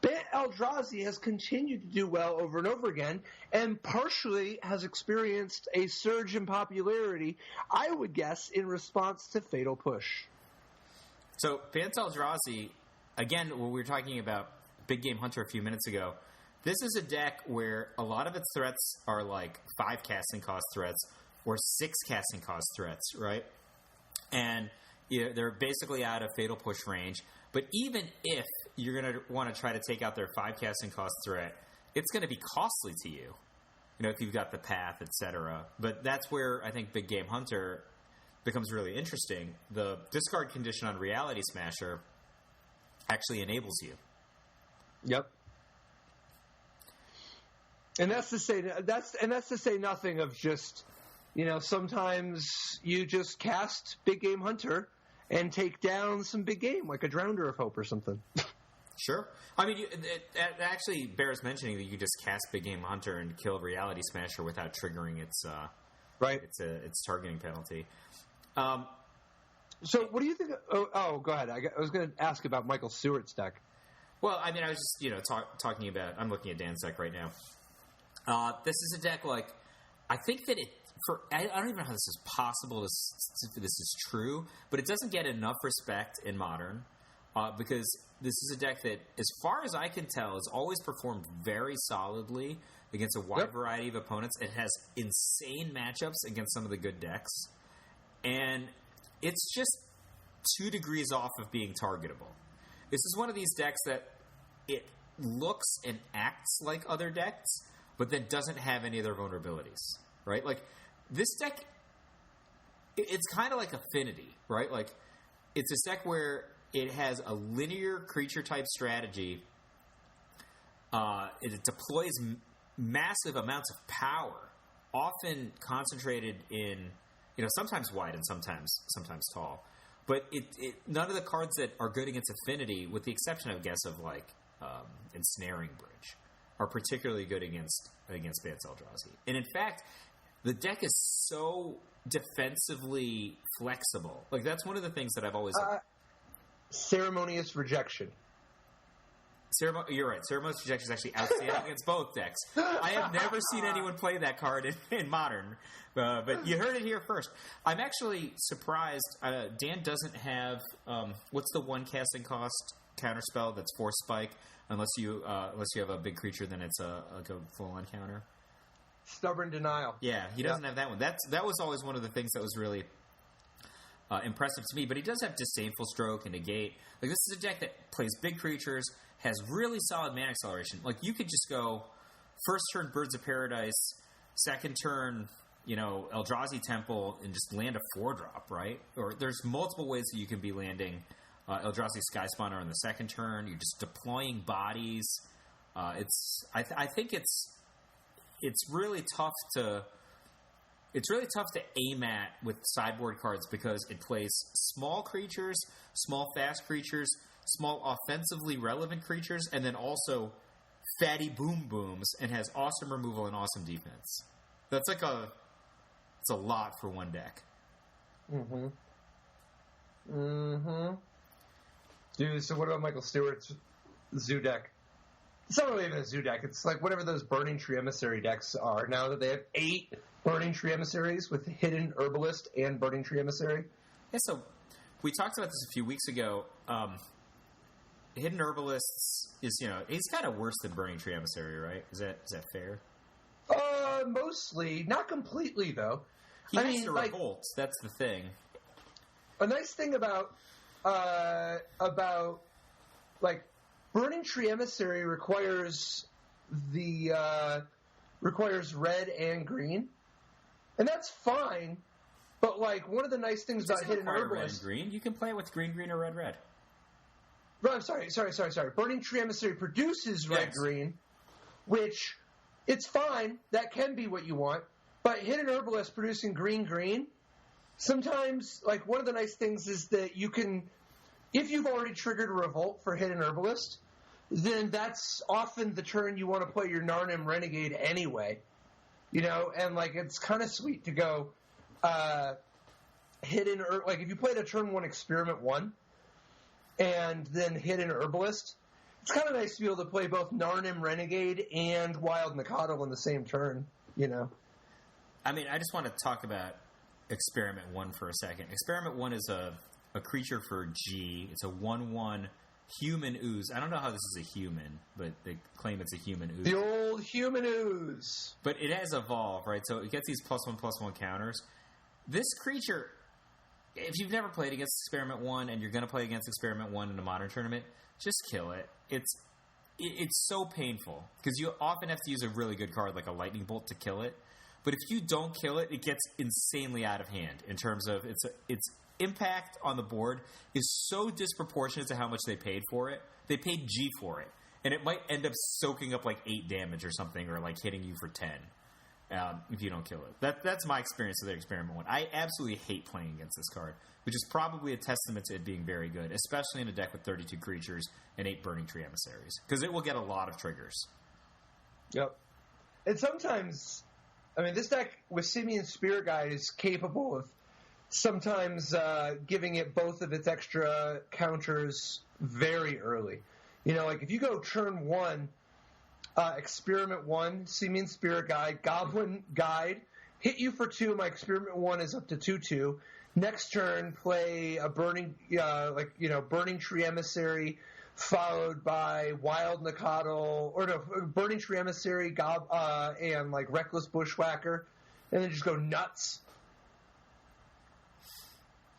Bant Eldrazi has continued to do well over and over again, and partially has experienced a surge in popularity, I would guess, in response to Fatal Push. So, Bant Eldrazi, again, when we were talking about Big Game Hunter a few minutes ago, this is a deck where a lot of its threats are 5 casting cost threats, or 6 casting cost threats, right? And they're basically out of Fatal Push range. But even if you're going to want to try to take out their 5 casting cost threat, it's going to be costly to you. If you've got the path, etc. But that's where I think Big Game Hunter becomes really interesting. The discard condition on Reality Smasher actually enables you. Yep. And that's to say nothing of just, sometimes you just cast Big Game Hunter and take down some big game, like a Drowner of Hope or something. Sure. I mean, it actually bears mentioning that you just cast Big Game Hunter and kill Reality Smasher without triggering its its targeting penalty. So what do you think? Oh, go ahead. I was going to ask about Michael Stewart's deck. Well, I mean, I was just talking about. I'm looking at Dan's deck right now. This is a deck I think that I don't even know how this is possible. This is true, but it doesn't get enough respect in Modern because this is a deck that, as far as I can tell, has always performed very solidly against a wide variety of opponents. It has insane matchups against some of the good decks, and it's just 2 degrees off of being targetable. This is one of these decks that it looks and acts like other decks, but then doesn't have any of their vulnerabilities, right? This deck, it's kind of like Affinity, right? It's a deck where it has a linear creature type strategy. It deploys massive amounts of power, often concentrated in, sometimes wide and sometimes tall. But none of the cards that are good against Affinity, with the exception, I guess, of Ensnaring Bridge, are particularly good against Bant Eldrazi. And in fact, the deck is so defensively flexible. That's one of the things that I've always... Ceremonious Rejection. You're right. Ceremonious Rejection is actually outstanding against both decks. I have never seen anyone play that card in Modern, but you heard it here first. I'm actually surprised. Dan doesn't have what's the one casting cost counterspell that's Force Spike, unless you have a big creature, then it's a full-on counter. Stubborn Denial. Yeah, he doesn't have that one. That was always one of the things that was really impressive to me. But he does have Disdainful Stroke and Negate. Like, this is a deck that plays big creatures, has really solid mana acceleration. Like, you could just go first turn Birds of Paradise, second turn, Eldrazi Temple, and just land a 4-drop, right? Or there's multiple ways that you can be landing Eldrazi Sky Spawner on the second turn. You're just deploying bodies. I think it's really tough to aim at with sideboard cards because it plays small creatures, small fast creatures, small offensively relevant creatures, and then also fatty boom booms, and has awesome removal and awesome defense. That's it's a lot for one deck. Dude, so what about Michael Stewart's Zoo deck? It's not really even a Zoo deck. It's like whatever those Burning Tree Emissary decks are. Now that they have 8 Burning Tree Emissaries with Hidden Herbalist and Burning Tree Emissary. Yeah, so we talked about this a few weeks ago. Hidden Herbalists is, he's kind of worse than Burning Tree Emissary, right? Is that fair? Mostly. Not completely, though. He has to revolt. That's the thing. A nice thing about Burning Tree Emissary requires red and green, and that's fine. But one of the nice things about Hidden Herbalist, red and green, you can play it with green, or red. I'm sorry. Burning Tree Emissary produces red green, which it's fine. That can be what you want. But Hidden Herbalist producing green. Sometimes, one of the nice things is that you can, if you've already triggered a revolt for Hidden Herbalist, then that's often the turn you want to play your Narnim Renegade anyway. And it's kind of sweet to go Hidden, if you played a turn 1 Experiment 1 and then Hidden Herbalist, it's kind of nice to be able to play both Narnim Renegade and Wild Mikado on the same turn, I mean, I just want to talk about Experiment 1 for a second. Experiment 1 is a creature for G. It's a 1/1 human ooze. I don't know how this is a human, but they claim it's a human ooze. The old human ooze. But it has evolve, right? So it gets these +1/+1 counters. This creature, if you've never played against Experiment 1 and you're going to play against Experiment 1 in a Modern tournament, just kill it. It's so painful because you often have to use a really good card like a Lightning Bolt to kill it. But if you don't kill it, it gets insanely out of hand in terms of its impact on the board is so disproportionate to how much they paid for it. They paid G for it. And it might end up soaking up 8 damage or something, or hitting you for 10 if you don't kill it. That's my experience with the Experiment 1. I absolutely hate playing against this card, which is probably a testament to it being very good, especially in a deck with 32 creatures and 8 Burning Tree Emissaries, because it will get a lot of triggers. Yep. And sometimes, this deck with Simian Spirit Guide is capable of sometimes giving it both of its extra counters very early. If you go turn 1, Experiment 1, Simian Spirit Guide, Goblin Guide, hit you for 2, my Experiment 1 is up to 2/2. Next turn, play a Burning Tree Emissary, followed by Wild Nikado, Burning Tree Emissary, and Reckless Bushwhacker, and then just go nuts.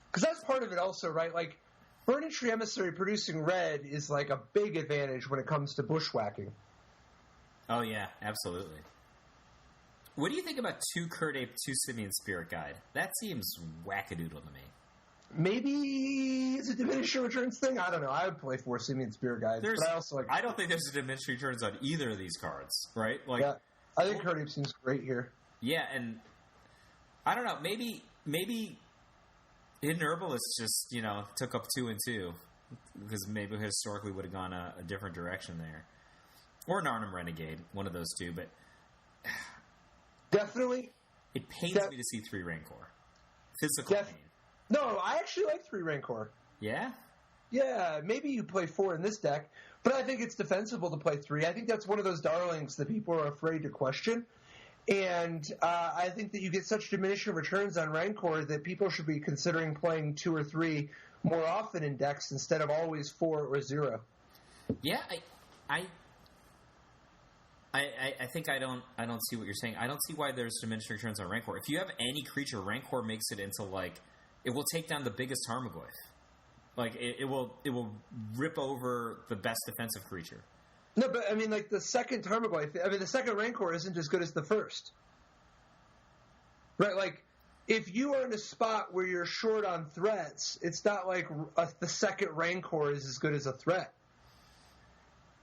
Because that's part of it also, right? Burning Tree Emissary producing red is a big advantage when it comes to bushwhacking. Oh yeah, absolutely. What do you think about 2 Curd Ape, 2 Simian Spirit Guide? That seems wackadoodle to me. Maybe it's a diminishing returns thing. I don't know. I would play 4 Simian Spirit Guides, but I also I don't think there's a diminishing returns on either of these cards, right? Yeah, I think Curd Ape seems great here. Yeah, and I don't know. Maybe Hidden Herbalist just took up 2 and 2 because maybe historically would have gone a different direction there, or Narnim Renegade, one of those two. But definitely, it pains me to see 3 Rancor. Physical pain. No, I actually like 3 Rancor. Yeah? Yeah, maybe you play 4 in this deck, but I think it's defensible to play 3. I think that's one of those darlings that people are afraid to question. And I think that you get such diminishing returns on Rancor that people should be considering playing 2 or 3 more often in decks instead of always 4 or 0. Yeah, I think I don't see what you're saying. I don't see why there's diminishing returns on Rancor. If you have any creature, Rancor makes it into it will take down the biggest Tarmogoyf. It will rip over the best defensive creature. No, but I mean, the second Tarmogoyf, the second Rancor isn't as good as the first. Right? If you are in a spot where you're short on threats, it's not like the second Rancor is as good as a threat.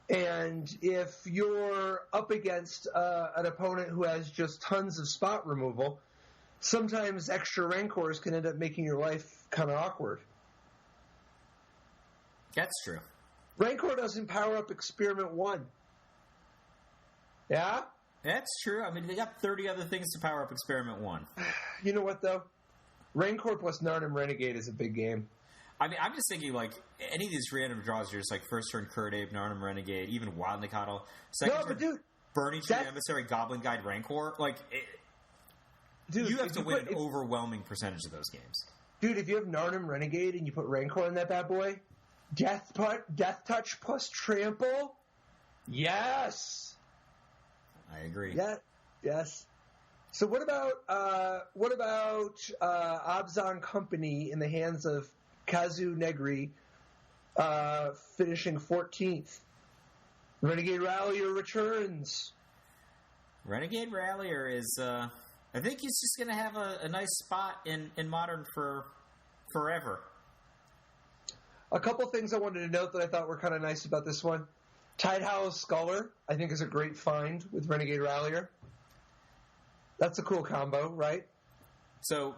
And if you're up against an opponent who has just tons of spot removal, sometimes extra Rancors can end up making your life kind of awkward. That's true. Rancor doesn't power up Experiment 1. Yeah? That's true. I mean, they got 30 other things to power up Experiment 1. You know what, though? Rancor plus Narnim Renegade is a big game. I mean, I'm just thinking, any of these random draws, you're just first turn Kurdabe, Narnim Renegade, even Wild Nikado. Second turn, dude, Burning Tree, Emissary, Goblin Guide, Rancor. Dude, you have to win an overwhelming percentage of those games. Dude, if you have Narnim Renegade and you put Rancor in that bad boy, Death Touch plus Trample, yes. I agree. Yeah, yes. So what about Abzan Company in the hands of Kazu Negri, finishing 14th? Renegade Rallier returns. Renegade Rallier is, I think he's just going to have a nice spot in Modern for forever. A couple things I wanted to note that I thought were kind of nice about this one. Tidehouse Sculler, I think, is a great find with Renegade Rallier. That's a cool combo, right? So,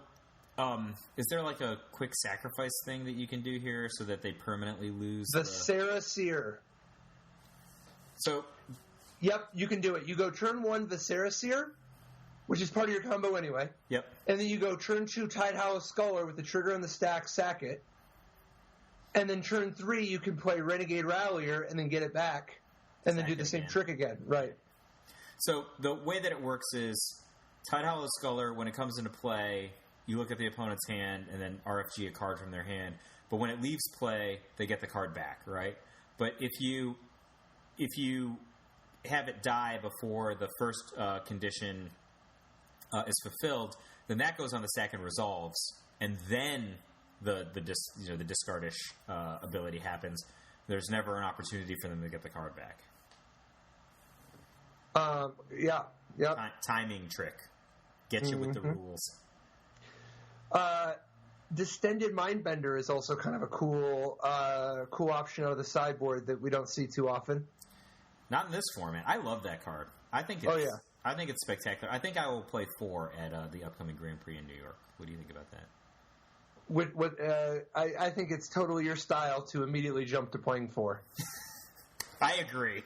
is there a quick sacrifice thing that you can do here so that they permanently lose the Sarah Seer? So, yep, you can do it. You go turn 1 the Sarah Seer, which is part of your combo anyway. Yep. And then you go turn 2 Tidehouse Sculler with the trigger on the stack, sack it. And then turn 3, you can play Renegade Rallier and then get it back, and then do the same trick again. Right. So the way that it works is Tidehouse Sculler, when it comes into play, you look at the opponent's hand and then RFG a card from their hand. But when it leaves play, they get the card back, right? But if you have it die before the first condition is fulfilled, then that goes on the stack and resolves, and then the discardish ability happens. There's never an opportunity for them to get the card back. Yeah. Timing trick. Get you with the rules. Distended Mindbender is also kind of a cool option out of the sideboard that we don't see too often. Not in this format. I love that card. I think it's I think it's spectacular. I think I will play 4 at the upcoming Grand Prix in New York. What do you think about that? I think it's totally your style to immediately jump to playing 4. I agree.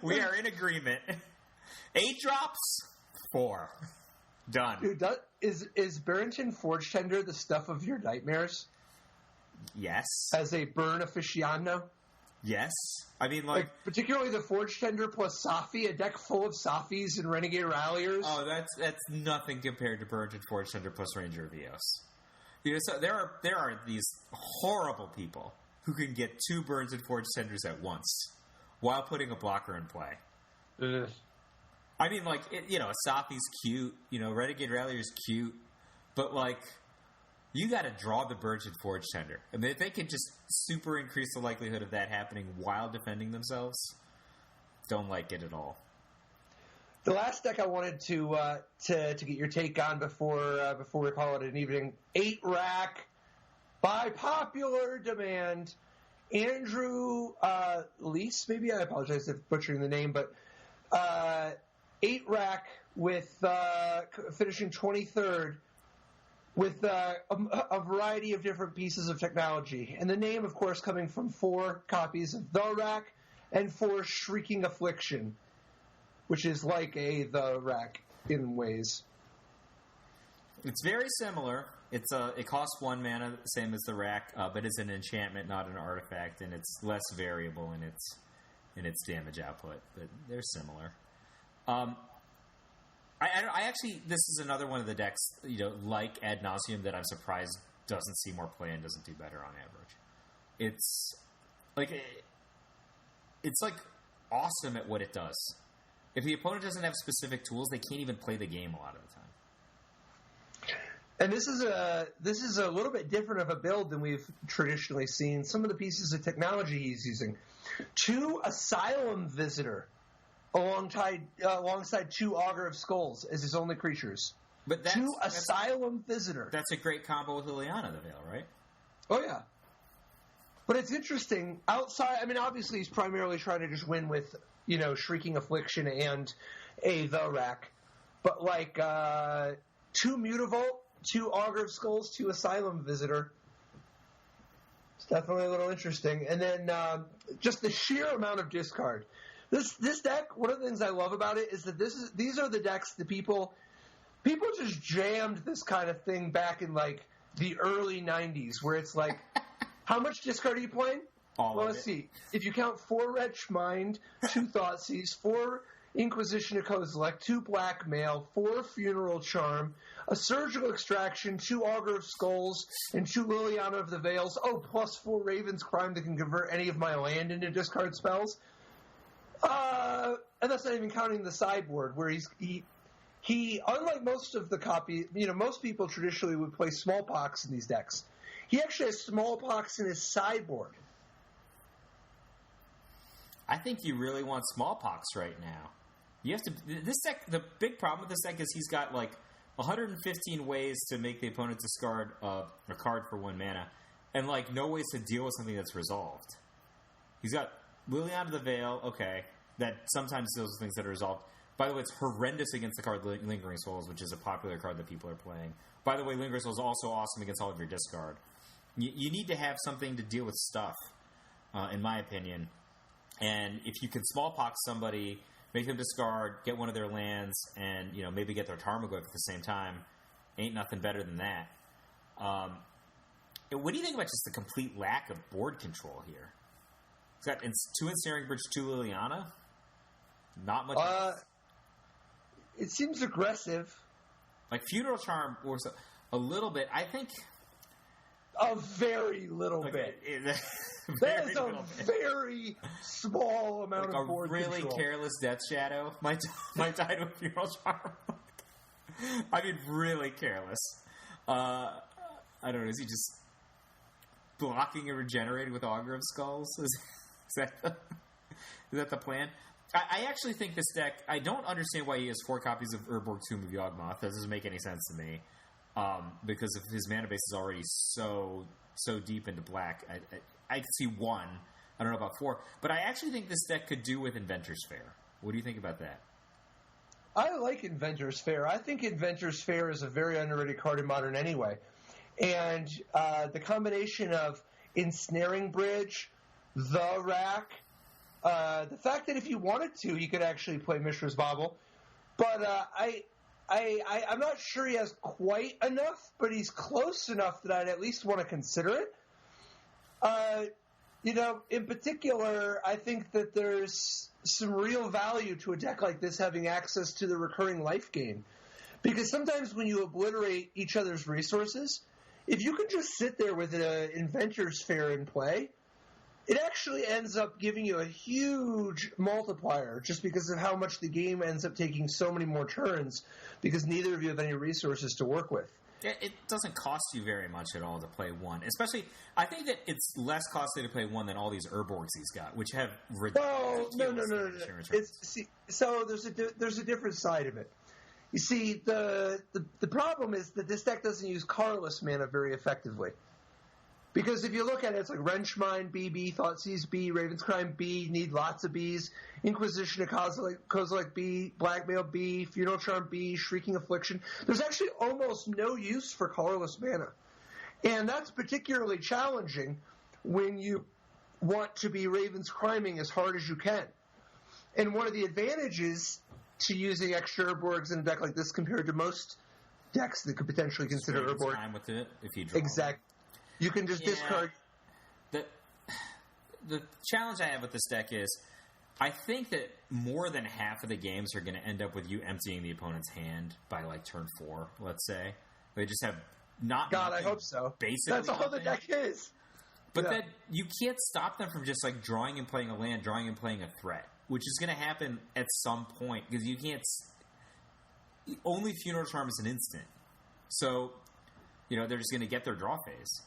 We are in agreement. 8 drops, 4. Done. Dude, is Barrington Forge Tender the stuff of your nightmares? Yes. As a burn aficionado? Yes. I mean, particularly the Forge Tender plus Safi, a deck full of Safis and Renegade Ralliers. Oh, that's nothing compared to Byrd and Forge Tender plus Ranger of Eos. So there are these horrible people who can get 2 Burns and Forge Tenders at once while putting a blocker in play. Ugh. I mean, Safi's cute, Renegade Rallier is cute, but you got to draw the Byrd and Forge Tender. I mean, if they could just super increase the likelihood of that happening while defending themselves, don't like it at all. The last deck I wanted to get your take on before we call it an evening, 8-rack, by popular demand, Andrew Lease, maybe, I apologize if butchering the name, but 8-rack with finishing 23rd with a variety of different pieces of technology. And the name, of course, coming from 4 copies of The Rack and 4 Shrieking Affliction, which is like The Rack in ways. It's very similar. It costs 1 mana, same as the rack, but it's an enchantment, not an artifact, and it's less variable in its damage output. But they're similar. I actually, this is another one of the decks, like Ad Nauseam, that I'm surprised doesn't see more play and doesn't do better on average. It's like awesome at what it does. If the opponent doesn't have specific tools, they can't even play the game a lot of the time. And this is a little bit different of a build than we've traditionally seen. Some of the pieces of technology he's using. 2 Asylum Visitor alongside 2 Augur of Skulls as his only creatures. But that's, 2 Asylum Visitor. That's a great combo with Liliana the Veil, right? Oh, yeah. But it's interesting. Outside, I mean, obviously he's primarily trying to just win with, Shrieking Affliction and the rack. But, 2 Mutavault, 2 Augur of Skulls, 2 Asylum Visitor. It's definitely a little interesting. And then just the sheer amount of discard. This deck, one of the things I love about it is that these are the decks that people just jammed this kind of thing back in the early 90s, where it's like, how much discard are you playing? Let's see. If you count 4 Wretch Mind, 2 Thoughtseize, 4 Inquisition of Kozilek, 2 Blackmail, 4 Funeral Charm, a Surgical Extraction, 2 Augur of Skulls, and 2 Liliana of the Veils. Oh, plus 4 Raven's Crime that can convert any of my land into discard spells. And that's not even counting the sideboard, where he unlike most of the copy, most people traditionally would play Smallpox in these decks. He actually has Smallpox in his sideboard. I think you really want Smallpox right now. You have to. This deck. The big problem with this deck is he's got 115 ways to make the opponent discard a card for 1 mana, and no ways to deal with something that's resolved. He's got Liliana the Veil, okay, that sometimes deals with things that are resolved. By the way, it's horrendous against the card Lingering Souls, which is a popular card that people are playing. By the way, Lingering Souls is also awesome against all of your discard. You need to have something to deal with stuff, in my opinion. And if you can Smallpox somebody, make them discard, get one of their lands, and maybe get their Tarmogoyf at the same time, ain't nothing better than that. What do you think about just the complete lack of board control here? He's got 2 Ensnaring Bridge, 2 Liliana. Not much. It seems aggressive. Funeral Charm works a little bit. I think a very little bit. That is a very small amount of board control. A really careless Death Shadow might die to a Funeral Charm. I mean, really careless. I don't know. Is he just blocking and regenerating with Augur of Skulls? Is that the plan? I actually think this deck, I don't understand why he has 4 copies of Urborg Tomb of Yawgmoth. That doesn't make any sense to me. Because if his mana base is already so deep into black, I could see 1. I don't know about 4. But I actually think this deck could do with Inventor's Fair. What do you think about that? I like Inventor's Fair. I think Inventor's Fair is a very underrated card in Modern anyway. And the combination of Ensnaring Bridge, the rack, the fact that if you wanted to, you could actually play Mishra's Bauble. But I'm not sure he has quite enough, but he's close enough that I'd at least want to consider it. In particular, I think that there's some real value to a deck like this having access to the recurring life gain. Because sometimes when you obliterate each other's resources, if you can just sit there with an Inventor's Fair in play, it actually ends up giving you a huge multiplier just because of how much the game ends up taking so many more turns because neither of you have any resources to work with. It doesn't cost you very much at all to play 1. Especially, I think that it's less costly to play 1 than all these Urborgs he's got, which have ridiculous no. So there's a different side of it. You see, the problem is that this deck doesn't use colorless mana very effectively. Because if you look at it, it's like Wrenchmine, B, Thoughtseize, B, Raven's Crime, B, need lots of Bs, Inquisition of Kozilek, B, Blackmail, B, Funeral Charm, B, Shrieking Affliction. There's actually almost no use for colorless mana. And that's particularly challenging when you want to be Raven's Criming as hard as you can. And one of the advantages to using extra Urborgs in a deck like this compared to most decks that could potentially consider Spend Urborg. time with it if you draw. Exactly. You can just discard. The challenge I have with this deck is I think that more than half of the games are going to end up with you emptying the opponent's hand by like turn 4, let's say. They just have not. God, I hope so. Basically, that's all the deck is. But then you can't stop them from just like drawing and playing a land, drawing and playing a threat, which is going to happen at some point because you can't. Only Funeral Charm is an instant, so they're just going to get their draw phase.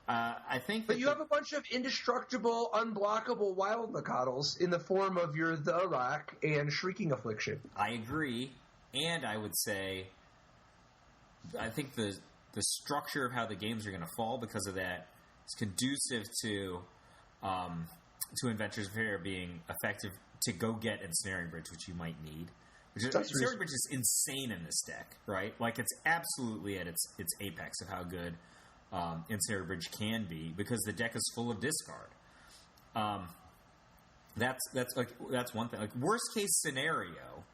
I think, but you have a bunch of indestructible, unblockable wild Nacatls in the form of your The Rack and Shrieking Affliction. I agree, and I would say, I think the structure of how the games are going to fall because of that is conducive to Inventor's Fair being effective to go get Ensnaring Bridge, which you might need. Ensnaring Bridge is insane in this deck, right? Like it's absolutely at its apex of how good Ensnaring Bridge can be because the deck is full of discard. That's one thing. Like worst case scenario,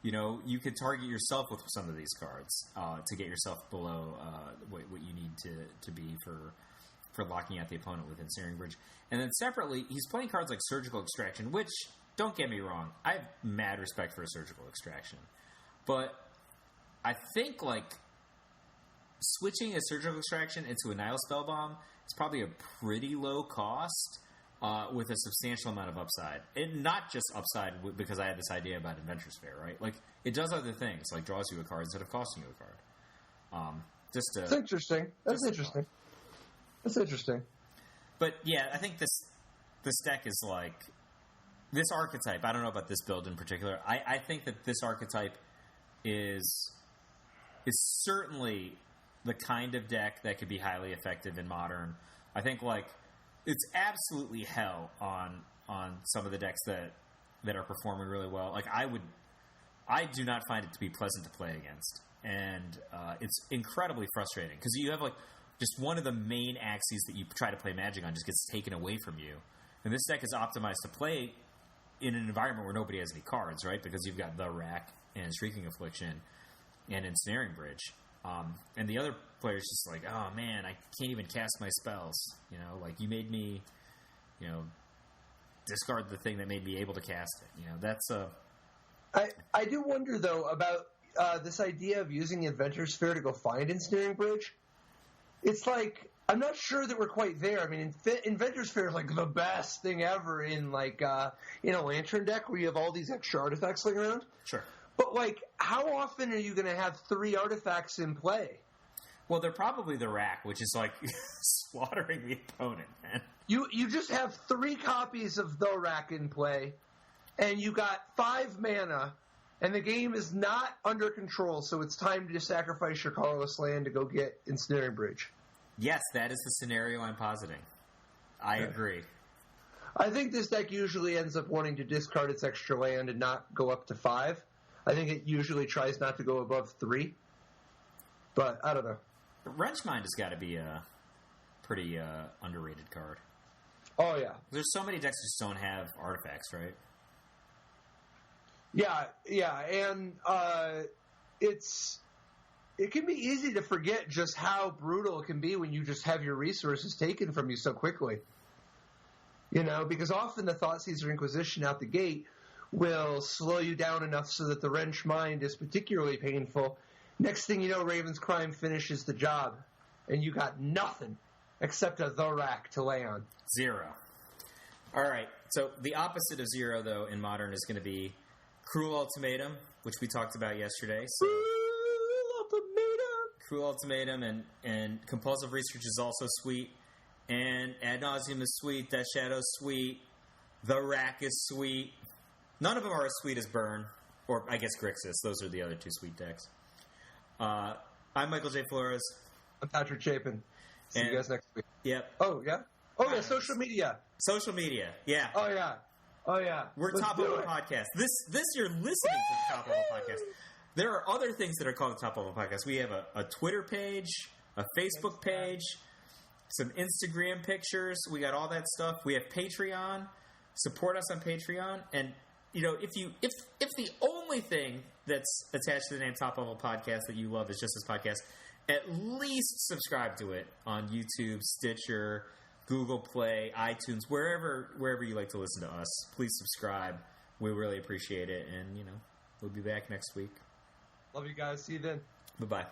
you could target yourself with some of these cards to get yourself below what you need to be for locking out the opponent with Ensnaring Bridge. And then separately, he's playing cards like Surgical Extraction, which, don't get me wrong, I have mad respect for a Surgical Extraction. But I think, like, switching a Surgical Extraction into a Nihil Spellbomb is probably a pretty low cost with a substantial amount of upside. And not just upside because I had this idea about Adventurous Fair, right? Like, it does other things, like draws you a card instead of costing you a card. That's interesting. That's interesting. That's interesting. But, yeah, I think this deck is, like... This archetype, I don't know about this build in particular. I think that this archetype is certainly the kind of deck that could be highly effective in Modern. I think, like, it's absolutely hell on some of the decks that are performing really well. Like, I do not find it to be pleasant to play against. And it's incredibly frustrating because you have, like, just one of the main axes that you try to play Magic on just gets taken away from you. And this deck is optimized to play in an environment where nobody has any cards, right? Because you've got The Rack and Shrieking Affliction and Ensnaring Bridge. And the other player's just like, oh man, I can't even cast my spells. Like you made me, discard the thing that made me able to cast it. That's I do wonder though about this idea of using the Inventor's Sphere to go find Ensnaring Bridge. It's like, I'm not sure that we're quite there. I mean, Inventor's Fair is like the best thing ever in in a Lantern deck where you have all these extra artifacts laying around. Sure. But like, how often are you going to have 3 artifacts in play? Well, they're probably the Rack, which is like slaughtering the opponent, man. You just have 3 copies of the Rack in play, and you got 5 mana, and the game is not under control, so it's time to sacrifice your colorless land to go get Ensnaring Bridge. Yes, that is the scenario I'm positing. I agree. I think this deck usually ends up wanting to discard its extra land and not go up to 5. I think it usually tries not to go above 3. But I don't know. Wrenchmind has got to be a pretty underrated card. Oh, yeah. There's so many decks that just don't have artifacts, right? Yeah, and it can be easy to forget just how brutal it can be when you just have your resources taken from you so quickly. Because often the Thoughtseizer Inquisition out the gate will slow you down enough so that the Wrench Mind is particularly painful. Next thing you know, Raven's Crime finishes the job, and you got nothing except a The Rack to lay on. 0. All right, so the opposite of 0, though, in Modern is going to be Cruel Ultimatum, which we talked about yesterday. So Cruel Ultimatum and Compulsive Research is also sweet. And Ad Nauseam is sweet. Death Shadow's sweet. The Rack is sweet. None of them are as sweet as Burn. Or, I guess, Grixis. Those are the other 2 sweet decks. I'm Michael J. Flores. I'm Patrick Chapin. See you guys next week. Yep. Oh, yeah? Oh, yeah, social media. Social media, yeah. Oh, yeah. We're Top Level Podcast. This you're listening to the Top Level Podcast. There are other things that are called the Top Level Podcast. We have a Twitter page, a Facebook page, some Instagram pictures. We got all that stuff. We have Patreon. Support us on Patreon. And, if the only only thing that's attached to the name Top Level Podcast that you love is just this podcast, at least subscribe to it on YouTube, Stitcher, Google Play, iTunes, wherever you like to listen to us. Please subscribe. We really appreciate it. And, we'll be back next week. Love you guys. See you then. Bye-bye.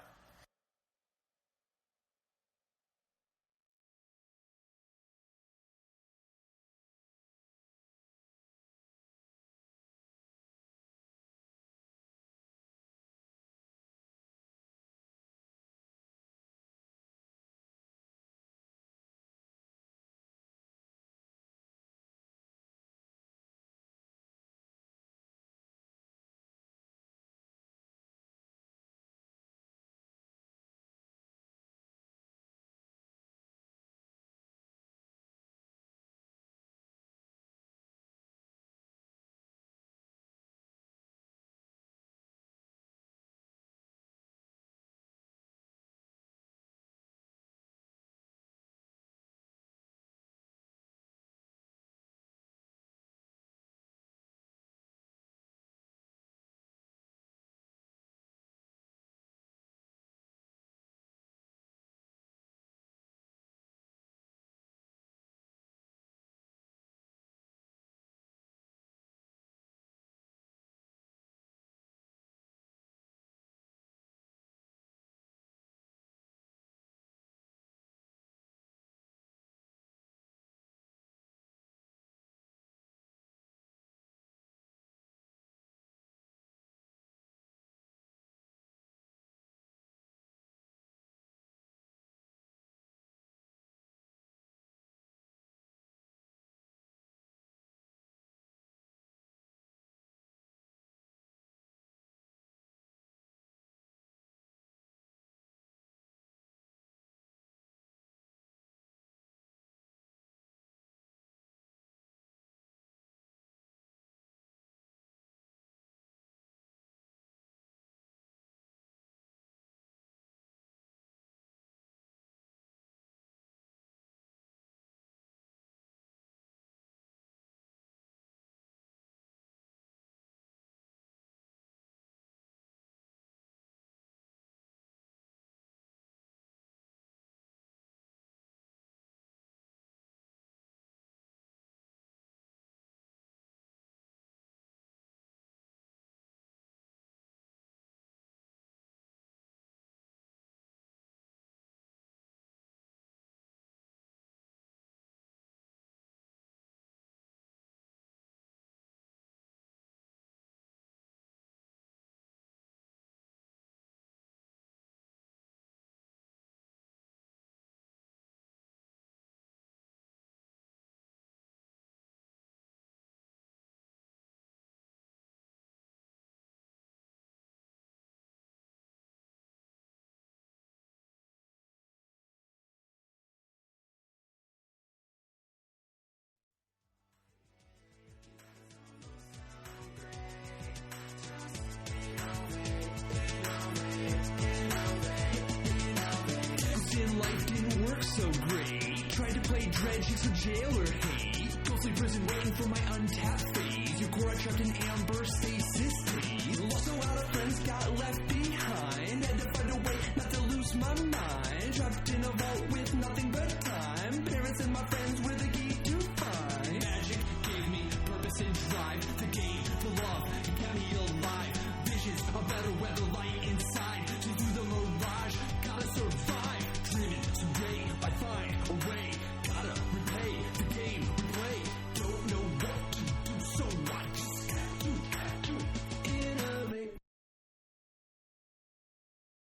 So great. Tried to play Dredge, it's a jailer hate. Ghostly prison waiting for my untapped phase. Your core trapped in amber, stay